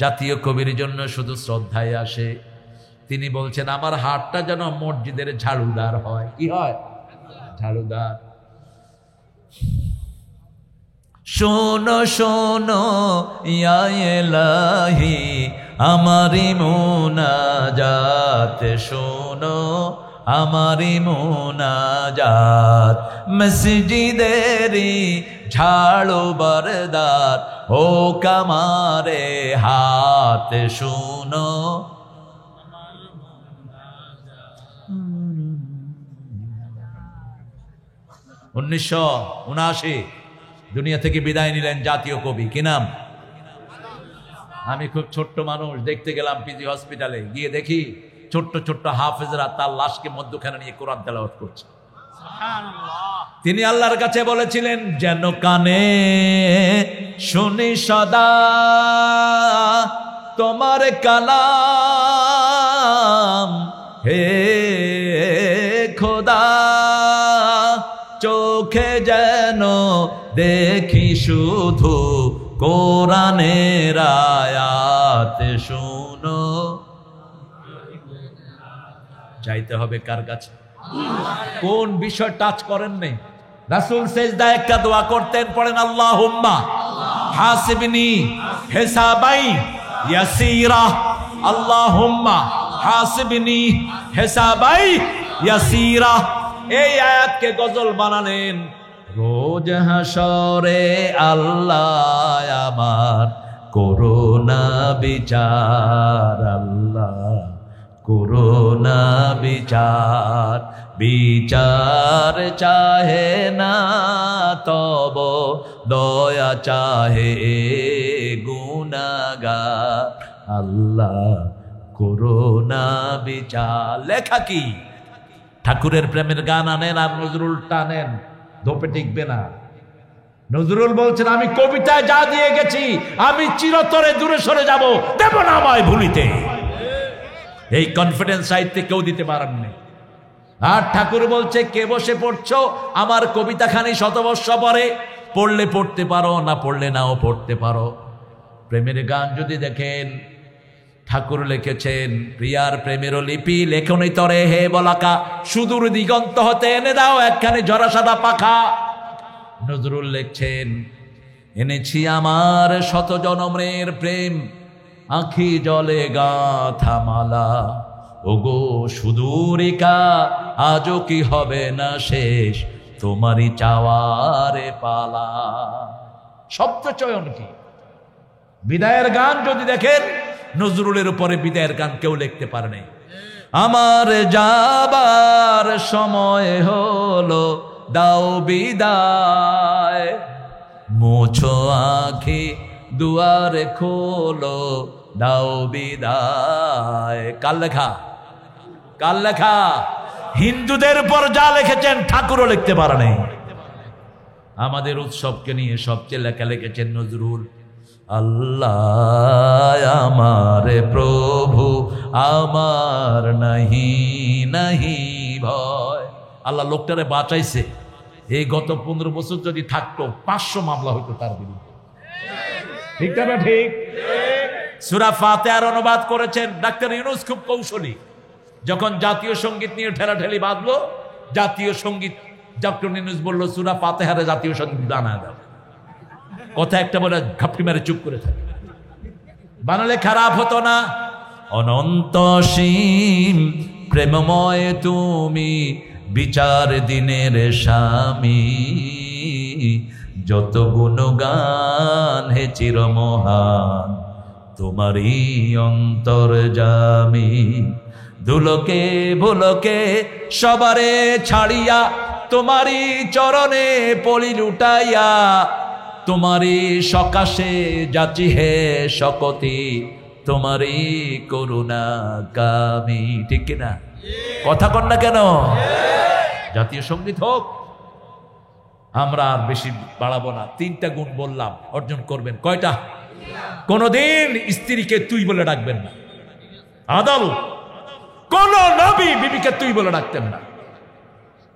জাতীয় কবির জন্য শুধু শ্রদ্ধায় আসে। তিনি বলছেন, আমার হাতটা যেন মসজিদের ঝাড়ুদার হয়। কি হয়? ঝাড়ুদার। শোনো শোনো ইয়া ইলাহি আমারি মুনাজাত, শোনো আমারি মুনাজাত, মসজিদেরি ঝাড়ু বরদার ও কামারে হাত, শোনো। উনিশশো 1979 দুনিয়া থেকে বিদায় নিলেন জাতীয় কবি। কি নাম? আমি খুব ছোট্ট মানুষ, দেখতে গেলাম পিজি হসপিটালে। গিয়ে দেখি ছোট্ট ছোট্ট হাফেজরা তার লাশকে মধ্যখানে নিয়ে কোরআন তেলাওয়াত করছে। তিনি আল্লাহর কাছে বলেছিলেন, যেন কানে শুনি সদা তোমার কালাম, হে খোদা, চোখে যেন দেখি শুধু কোরআনের আয়াত শুনো। চাইতে হবে কার কাছে? কোন বিষয় টাচ করেন নেই? রাসূল সেজদায় একটা দোয়া করতেন, পড়েন আল্লাহুম্মা হাসিবনি হিসাবাই ইয়াসীরা, আল্লাহুম্মা হাসিবনি হিসাবাই ইয়াসীরা। এই আয়াতকে গজল বানালেন। রোজ হাসরে আল্লাহ আমার করুণা বিচার, আল্লাহ করুণা বিচার, বিচার চাহে না তব দয়া চাহে গুনাহগার, আল্লাহ করুণা বিচার। লেখা কি? ঠাকুরের প্রেমের গান আনেন আর নজরুল টানেন, ধোপে টিকবে না। নজরুল বলছেন, আমি কবিতায় যা দিয়ে গেছি আমি চিরতরে দূরে সরে যাব, দেব না আমায় ভুলিতে। এই কনফিডেন্স সাহিত্যে কেউ দিতে পারেননি। আর ঠাকুর বলছে, কে বসে পড়ছো আমার কবিতাখানি শতবর্ষ পরে, পড়লে পড়তে পারো, না পড়লে নাও পড়তে পারো। প্রেমের গান যদি দেখেন, ঠাকুর লিখেছেন, প্রিয়ার প্রেমেরও লিপি লেখনি তরে হে বলাকা, সুদূর দিগন্ত হতে এনে দাও একখানি ঝরা সাদা পাখা। নজরুল লিখছেন, এনেছি আমার শত জনমের প্রেম, আঁখি জলে গাথা মালা, ওগো সুদূরিকা আজও কি হবে না শেষ, তোমারই চাওয়ারে পালা। শব্দ চয়ন কি! বিদায়ের গান যদি দেখেন, নজরুলের উপরে বিদায়ের গান কেউ লিখতে পারে নাই। আমার যাবার সময় হলো, দাও বিদায়, মুছো আঁখি দুয়ারে খোলো, দাও বিদায়। কার লেখা? কার লেখা? হিন্দুদের উপর যা লিখেছেন ঠাকুরও লিখতে পারে নাই। আমাদের উৎসবকে নিয়ে সবচেয়ে লেখা লিখেছেন নজরুল। আল্লাহ আমার প্রভু আমার নাহি নাহি ভয়। আল্লাহ লোকটারে বাঁচাইছে। এই গত 15 বছর যদি থাকতো 500 মামলা হইতো তার বিরুদ্ধে। ঠিক না? ঠিক। সূরা ফাতিহার অনুবাদ করেছেন ডাক্তার ইউনূস, খুব কৌশলী। যখন জাতীয় সঙ্গীত নিয়ে ঠেলাঠেলি বাঁধলো, জাতীয় সঙ্গীত ডক্টর ইউনূস বলল, সূরা ফাতিহারে জাতীয় সঙ্গীত বানায় দাও। কথা একটা বলে ঘাপটি মেরে চুপ করে থাকে। বানালে খারাপ হতো না? অনন্ত সীম প্রেমময় তুমি, বিচার দিনের স্বামী, যত গুণগান হে চিরমহান, তোমারই অন্তর্যামী। দুলোকে ভুলোকে সবারে ছাড়িয়া, তোমারই চরণে পলি লুটাইয়া, তোমারই সকাশে যাচি হে শকতি, তোমারই করুণা কামি। ঠিক কিনা? কথা কন না কেন? জাতীয় সঙ্গীত হোক। আমরা আর বেশি বাড়াবো না। 3টা গুণ বললাম, অর্জন করবেন। কয়টা? কোনদিন স্ত্রীকে তুই বলে ডাকবেন না। আদল। কোন নবী বিবিকে তুই বলে ডাকতেন না।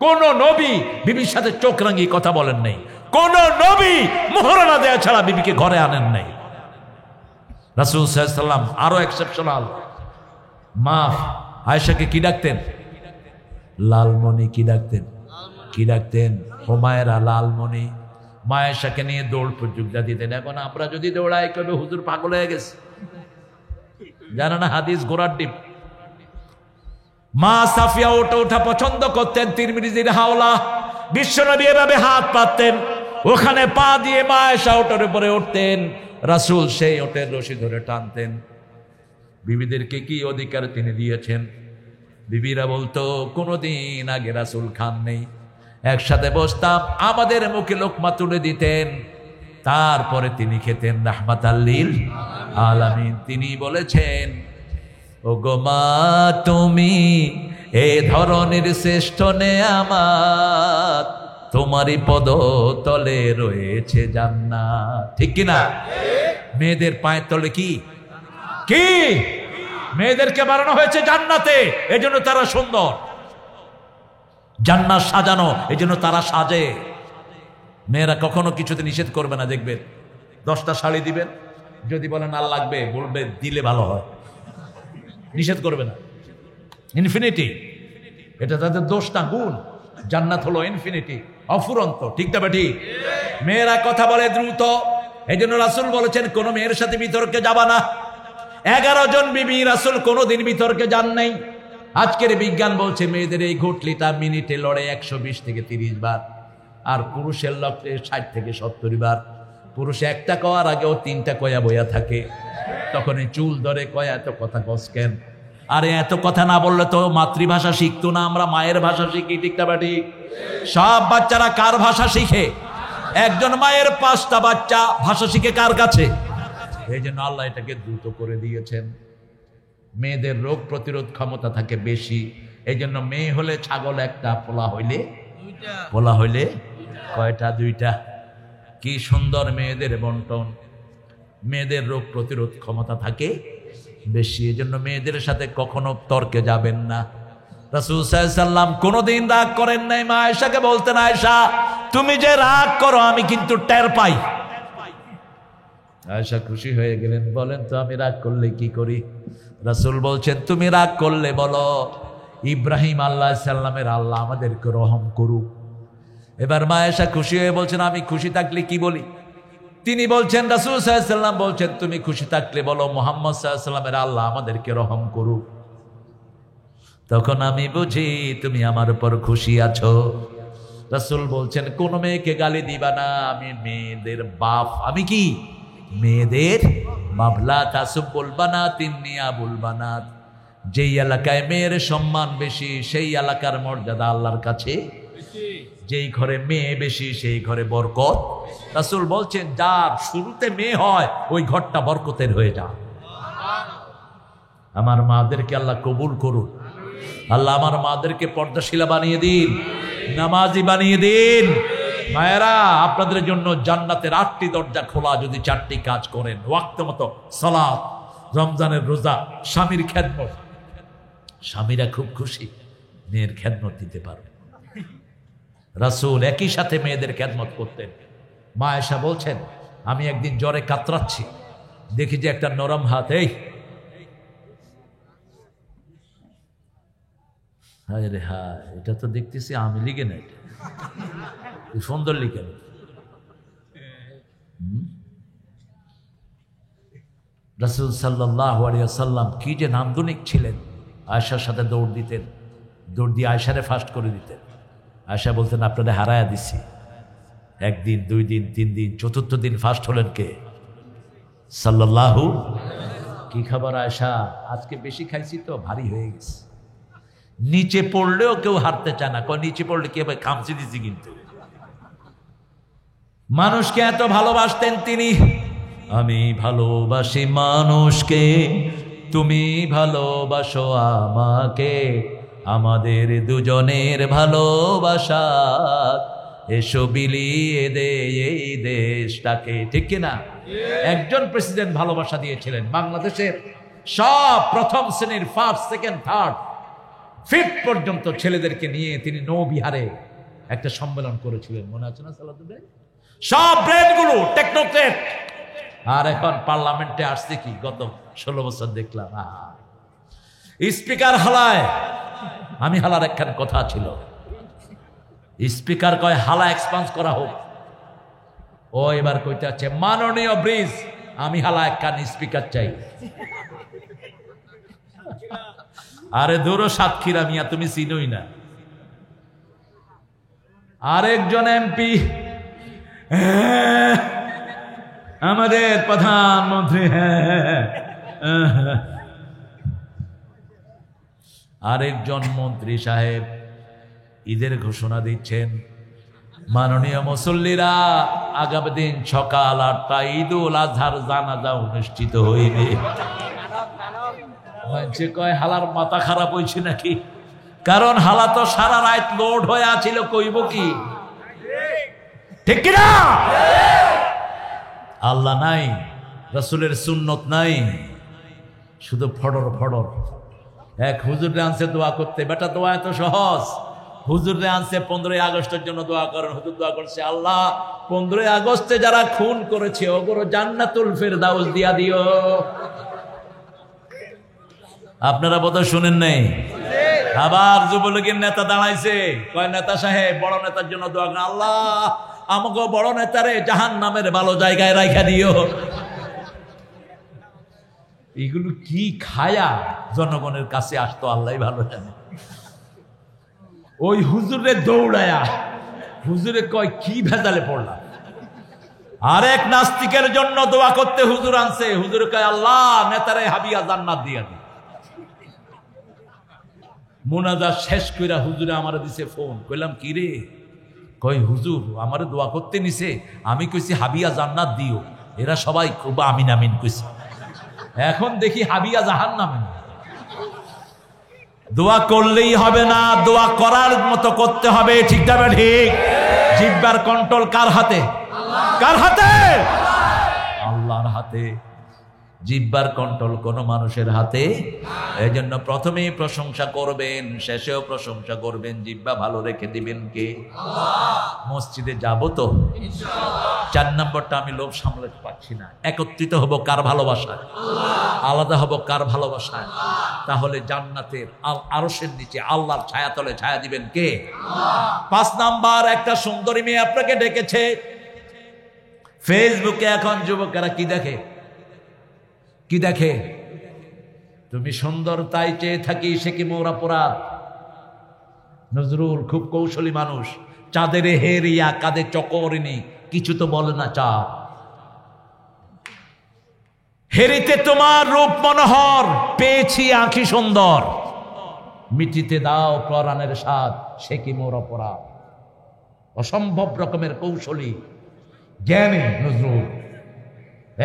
কোন নবী বিবির সাথে চোখ রাঙিয়ে কথা বলেন নাই। কোন নবী মোহরানা দেয়া ছাড়া বিবিকে ঘরে আনেন নাই। রাসূল সাল্লাল্লাহু আলাইহি ওয়াসাল্লাম আরো এক্সেপশনাল। মা আয়েশাকে কি ডাকতেন? লালমণি। কি ডাকতেন? কি ডাকতেন? হুমায়রা লালমণি। মা আয়েশাকে নিয়ে দৌড় প্রতিযোগিতা দিতেন। এখন আমরা যদি দৌড়াই কবে হুজুর পাগল হয়ে গেছে। জানা না হাদিস ঘোড়ার ডিম। মা সাফিয়া ওঠা পছন্দ করতেন। তিরমিজির হাওলা। বিশ্বনবী এভাবে হাত পাততেন, ওখানে পা দিয়ে মা আয়েশা ওটার উপরে উঠতেন। রাসূল সেই ওটের রশি ধরে টানতেন। বিবিদেরকে কি অধিকার তিনি দিয়েছেন? বিবিরা বলতো কোনোদিন আগে রাসূল খান নেই। একসাথে বসতাম, আমাদের মুখে লোকমা তুলে দিতেন, তারপরে তিনি খেতেন। রাহমাতাল লিল আলামিন। তিনি বলেছেন, ও গো মা তুমি এ ধরনের শ্রেষ্ঠ নেয়ামত, তোমারই পদ তলে রয়েছে জান্নাত। ঠিক কিনা? মেয়েদের পায়ের তলে কি কি? মেয়েদেরকে বানানো হয়েছে জান্নাতে, এজন্য তারা সুন্দর। জান্নাত সাজানো, এই জন্য তারা সাজে। মেয়েরা কখনো কিছুতে নিষেধ করবে না, দেখবেন 10টা শাড়ি দিবেন, যদি বলেন আর লাগবে, বলবে দিলে ভালো হয়, নিষেধ করবে না। ইনফিনিটি, এটা তাদের দোষ না, গুণ। জান্নাত হলো ইনফিনিটি, অফুরন্ত, ঠিক না বেটি? মেয়েরা কথা বলে দ্রুত, এই জন্য রাসূল বলেছেন কোন মেয়ের সাথে বিতর্কে যাবা না। 11 জন বিবি রাসূল কোনোদিন বিতর্কে যান নাই। আজকের বিজ্ঞান বলছে মেয়েদের এই ঘুটলিটা মিনিটে লড়ে 120 থেকে 30 বার, আর পুরুষের লক্ষ্যে 60 থেকে 70 বার। পুরুষ একটা কওয়ার আগেও 3টা কয়া বইয়া থাকে, তখন এই চুল ধরে কয়া এত কথা কস কেন? আরে এত কথা না বললে তো মাতৃভাষা শিখতো না, আমরা মায়ের ভাষা শিখি, ঠিক না বেটি? সব বাচ্চারা কার ভাষা শিখে? একজন মায়ের 5টা বাচ্চা ভাষা শিখে কার কাছে? এই জন্য আল্লাহ এটাকে দ্রুত করে দিয়েছেন। মেয়েদের রোগ প্রতিরোধ ক্ষমতা থাকে বেশি, এই জন্য মেয়ে হলে ছাগল একটা, পোলা হইলে কয়টা? 2টা। কি সুন্দর মেয়েদের বন্টন, মেয়েদের রোগ প্রতিরোধ ক্ষমতা থাকে বেশি, এই জন্য মেয়েদের সাথে কখনো তর্কে যাবেন না। রাসূল সাল্লাল্লাহু আলাইহি সাল্লাম কোনোদিন রাগ করেন নাই। মা আয়েশাকে বলতেন, আয়েশা তুমি যে রাগ করো আমি কিন্তু টের পাই। আয়েশা খুশি হয়ে গেলেন, বলেন তো আমি রাগ করলে কি করি? রাসূল বলছেন তুমি রাগ করলে বলো ইব্রাহিম আলাইহিস সালামের আল্লাহ আমাদেরকে রহম করুক। এবার মা আয়েশা খুশি হয়ে বলছেন আমি খুশি থাকলে কি বলি? তিনি বলছেন, রাসূল সাল্লাল্লাহু আলাইহি সাল্লাম বলছেন তুমি খুশি থাকলে বলো মুহাম্মদ সাল্লাল্লাহু আলাইহি সাল্লামের আল্লাহ আমাদেরকে রহম করুক। তখন আমি বুঝি তুমি আমার উপর খুশি আছো। রাসূল বলছেন কোন মেয়েকে গালি দিবা না, আমি মেয়েদের বাপ। আমি কি? মেয়েদের বাপ। লা তাসুবুল বানাতিন নিয়াবুল বানাত। যেই এলাকায় মেয়ের সম্মান বেশি সেই এলাকার মর্যাদা আল্লাহর কাছে বেশি। যেই ঘরে মেয়ে বেশি সেই ঘরে বরকত। রাসূল বলছেন যার শুরুতে মেয়ে হয় ওই ঘরটা বরকতের হয়ে যায়। আমার মাদেরকে আল্লাহ কবুল করুন। আল্লাহ আমার মাদেরকে পর্দাশীলা বানিয়ে দিন, নামাজি বানিয়ে দিন। মায়েরা আপনাদের জন্য জান্নাতের 8টি দরজা খোলা, যদি 4টি কাজ করেন। ওয়াক্ত মতো সালাত, রমজানের রোজা, স্বামীর খেদমত। স্বামীরা খুব খুশি মেয়ের খেদমত দিতে পারবে। রাসূল একই সাথে মেয়েদের খেদমত করতেন। মা আয়েশা বলছেন আমি একদিন জ্বরে কাতরাচ্ছি, দেখি যে একটা নরম হাত, এই রে হ্যাঁ এটা তো দেখতেছি আমি লিখে না, এটা সুন্দর লিখে না। রাসূল সাল্লাল্লাহু আলাইহি ওয়াসাল্লাম কি যে নান্দনিক ছিলেন। আয়েশার সাথে দৌড় দিতেন, দৌড় দিয়ে আয়েশারে ফার্স্ট করে দিতেন। আয়েশা বলতেন আপনারা হারায়া দিছি। 1 দিন 2 দিন 3 দিন, 4র্থ দিন ফার্স্ট হলেন কে? সাল্লাল্লাহু। কি খাবার আয়েশা? আজকে বেশি খাইছি তো ভারী হয়ে গেছে। নিচে পড়লেও কেউ হারতে চায় না, কয় নিচে পড়লে কে খামচি দিছি। কিন্তু মানুষকে এত ভালোবাসতেন তিনি। আমি ভালোবাসি মানুষকে, তুমি ভালোবাসো আমাকে, আমাদের দুজনের ভালোবাসা এসো বিলিয়ে দে এই দেশটাকে। ঠিক কিনা? একজন প্রেসিডেন্ট ভালোবাসা দিয়েছিলেন বাংলাদেশের সব প্রথম শ্রেণীর 1st, 2nd, 3rd, 5th পর্যন্ত ছেলেদেরকে নিয়ে তিনি নৌবিহারে একটা সম্মেলন করেছিলেন, মনে আছে না সালাতুল ভাই? সব ব্রেনগুলো টেকনোক্রেট। আর এখন পার্লামেন্টে আসছে কি গত 16 বছর দেখলাম স্পিকার হালায়। আমি হালার একখানে কথা ছিল, স্পিকার কয় হালা এক্সপান্স করা হোক। ও এবার কইতে আছে মাননীয় ব্রিজ, আমি হালা একখান স্পিকার চাই। আরে দূর সাতক্ষীরা মিয়া, তুমি চিনোই না। আরেকজন এমপি আমাদের প্রধানমন্ত্রী, আরেকজন মন্ত্রী সাহেব ঈদের ঘোষণা দিচ্ছেন, মাননীয় মুসল্লিরা আগামী দিন সকাল 8টা ঈদুল আজহার জানাজা অনুষ্ঠিত হইবে। কয় হালার মাথা খারাপ হয়েছে নাকি? কারণ হালা তো সারা রাত লোড হয়ে আছিল, কইব কি? ঠিক কিনা? আল্লাহ নাই, রাসূলের সুন্নত নাই, শুধু ফড়র ফড়র। এক হুজুর আনছে দোয়া করতে, বেটা দোয়া এত সহজ, হুজুরে আনছে 15ই আগস্টের জন্য দোয়া করেন। হুজুর দোয়া করছে, আল্লাহ 15ই আগস্টে যারা খুন করেছে ওগুলো জান্নাতুল ফেরদাউস দিয়া দিও। আপনারা বোধহয় শুনেন নাই। আবার যুবলীগের নেতা দাঁড়াইছে, কয় নেতা সাহেব বড় নেতার জন্য দোয়া করেন, আল্লাহ আমাকে বড় নেতারে জাহান্নামের ভালো জায়গায় রাখা দিও। এগুলো কি খায়া জনগণের কাছে আসতো আল্লাহ ভালো জানে। ওই হুজুরে দৌড়ায়া হুজুরে কয় কি ভেজালে পড়লাম। আরেক নাস্তিকের জন্য দোয়া করতে হুজুর আনছে, হুজুরে কয় আল্লাহ নেতারে হাবিয়া জান্নাত দিয়া দি। মোনাজাত শেষ কইরা হুজুরে আমারে দিছে ফোন, কইলাম কি রে? কই হুজুর আমারে দোয়া করতে নিছে, আমি কইছি হাবিয়া জান্নাত দিও। এরা সবাই খুব আমিন আমিন কইছে। এখন দেখি হাবিয়া জাহান্নামে। দোয়া করলেই হবে না, দোয়া করার মতো করতে হবে, ঠিক না ঠিক? জিহ্বার কন্ট্রোল কার হাতে? কার হাতে? আল্লাহর হাতে। জিহ্বার কন্ট্রোল কোন মানুষের হাতে। এই জন্য প্রথমেই প্রশংসা করবেন, শেষেও প্রশংসা করবেন। জিহ্বা ভালো রেখে দিবেন কে? মসজিদে যাব তো ইনশাআল্লাহ। 4 নম্বরটা আমি লোভ সামলাতে পারছি না। একত্রিত হব কার ভালোবাসায়? আলাদা হব কার ভালোবাসায়? তাহলে জান্নাতের আরশের নিচে আল্লাহর ছায়াতলে ছায়া দিবেন কে? 5 নাম্বার, একটা সুন্দরী মেয়ে আপনাকে ডেকেছে। ফেসবুকে এখন যুবকেরা কি দেখে? কি দেখে? তুমি সুন্দর তাই চেয়ে থাকি, সে কি মোর অপরাধ? নজরুল খুব কৌশলী মানুষ। চাঁদের হেরিয়া কাঁধে চকরিনি, কিছু তো বলে না চাঁদ। হেরিতে তোমার রূপ মনোহর, পেয়েছি আঁখি সুন্দর, মিটিতে দাও পরাণের স্বাদ, সে কি মোর অপরাধ। অসম্ভব রকমের কৌশলী জ্ঞানী নজরুল।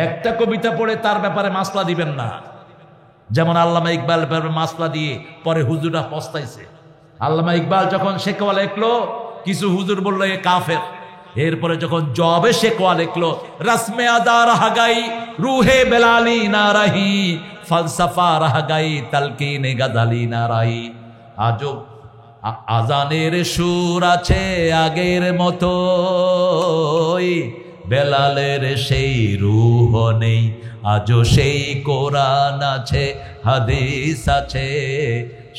একটা কবিতা পড়ে তার ব্যাপারে মাসলা দিবেন না। যেমন আল্লামা ইকবাল ব্যাপারে মাসলা দিয়ে পরে হুজুরা পস্তাইছে। আল্লামা ইকবাল যখন শেকওয়া লিখলো, কিছু হুজুর বললো এ কাফের। এরপরে যখন জবে শেকওয়া লিখলো, রসমে আদা রাহ গাই, রুহে বেলালি না রাহি, ফলসফা রাহ গাই, তালকিনে গাদালি না রাহি। আজও আজানের সুর আছে আগের মতো, বেলালের সেই রূহ নেই, আজও সেই কোরআন আছে, হাদিস আছে,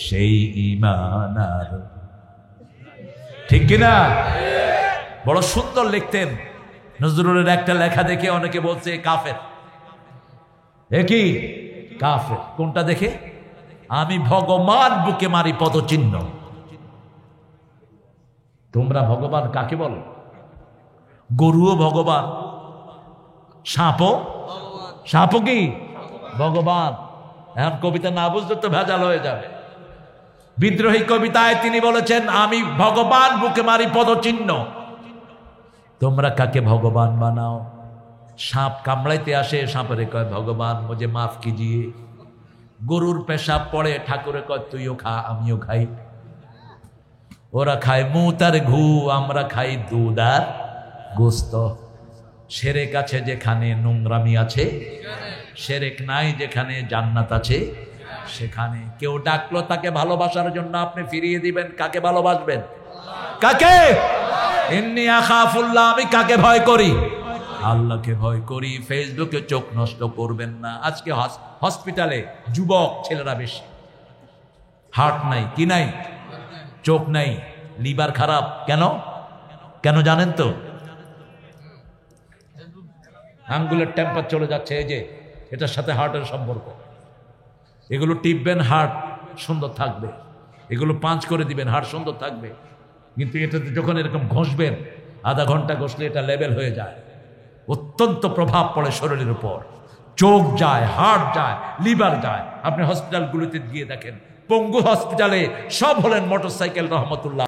সেই ঈমান আর। ঠিক কিনা? বড় সুন্দর লিখতেন। নজরুলের একটা লেখা দেখে অনেকে বলছে কাফের। কি কাফের? কোনটা দেখে? আমি ভগবান বুকে মারি পদচিহ্ন। তোমরা ভগবান কাকে বলো? গরুও ভগবান, সাপও। সাপও কি ভগবান? এখন কবিতা না বুঝলে তো ভেজাল হয়ে যাবে। বিদ্রোহী কবিতায় তিনি বলেছেন, আমি ভগবান বুকে মারি পদচিহ্ন। তোমরা কাকে ভগবান বানাও? সাপ কামড়াইতে আসে, সাপের কয় ভগবান মুঝে মাফ কিজিয়ে। গরুর পেশাব পড়ে, ঠাকুরে কয় তুইও খা আমিও খাই। ওরা খায় মুত আর ঘু, আমরা খাই দুধ আর গোস্ত। সেরেক আছে যেখানে নোংরামি আছে, সেরেক নাই যেখানে জান্নাত আছে সেখানে। কেউ ডাকলো তাকে ভালোবাসার জন্য আপনি ফিরিয়ে দিবেন। কাকে ভালোবাসবেন? কাকে? ইন্নী আখাফুল্লাহ, আমি কাকে ভয় করি? আল্লাহকে ভয় করি। ফেসবুকে চোখ নষ্ট করবেন না। আজকে হসপিটালে যুবক ছেলেরা বেশি। হার্ট নাই, কি নাই? চোখ নাই, লিভার খারাপ। কেন? কেন জানেন তো? আঙ্গুলের টেম্পার চলে যাচ্ছে। এই যে এটার সাথে হার্টের সম্পর্ক। এগুলো টিপবেন, হার্ট সুন্দর থাকবে। এগুলো পাঞ্চ করে দিবেন, হার্ট সুন্দর থাকবে। কিন্তু এটাতে যখন এরকম ঘষবেন, আধা ঘন্টা ঘষলে এটা লেভেল হয়ে যায়। অত্যন্ত প্রভাব পড়ে শরীরের উপর। চোখ যায়, হার্ট যায়, লিভার যায়। আপনি হসপিটালগুলোতে গিয়ে দেখেন, পঙ্গু হসপিটালে সব হলেন মোটরসাইকেল রহমতুল্লাহ।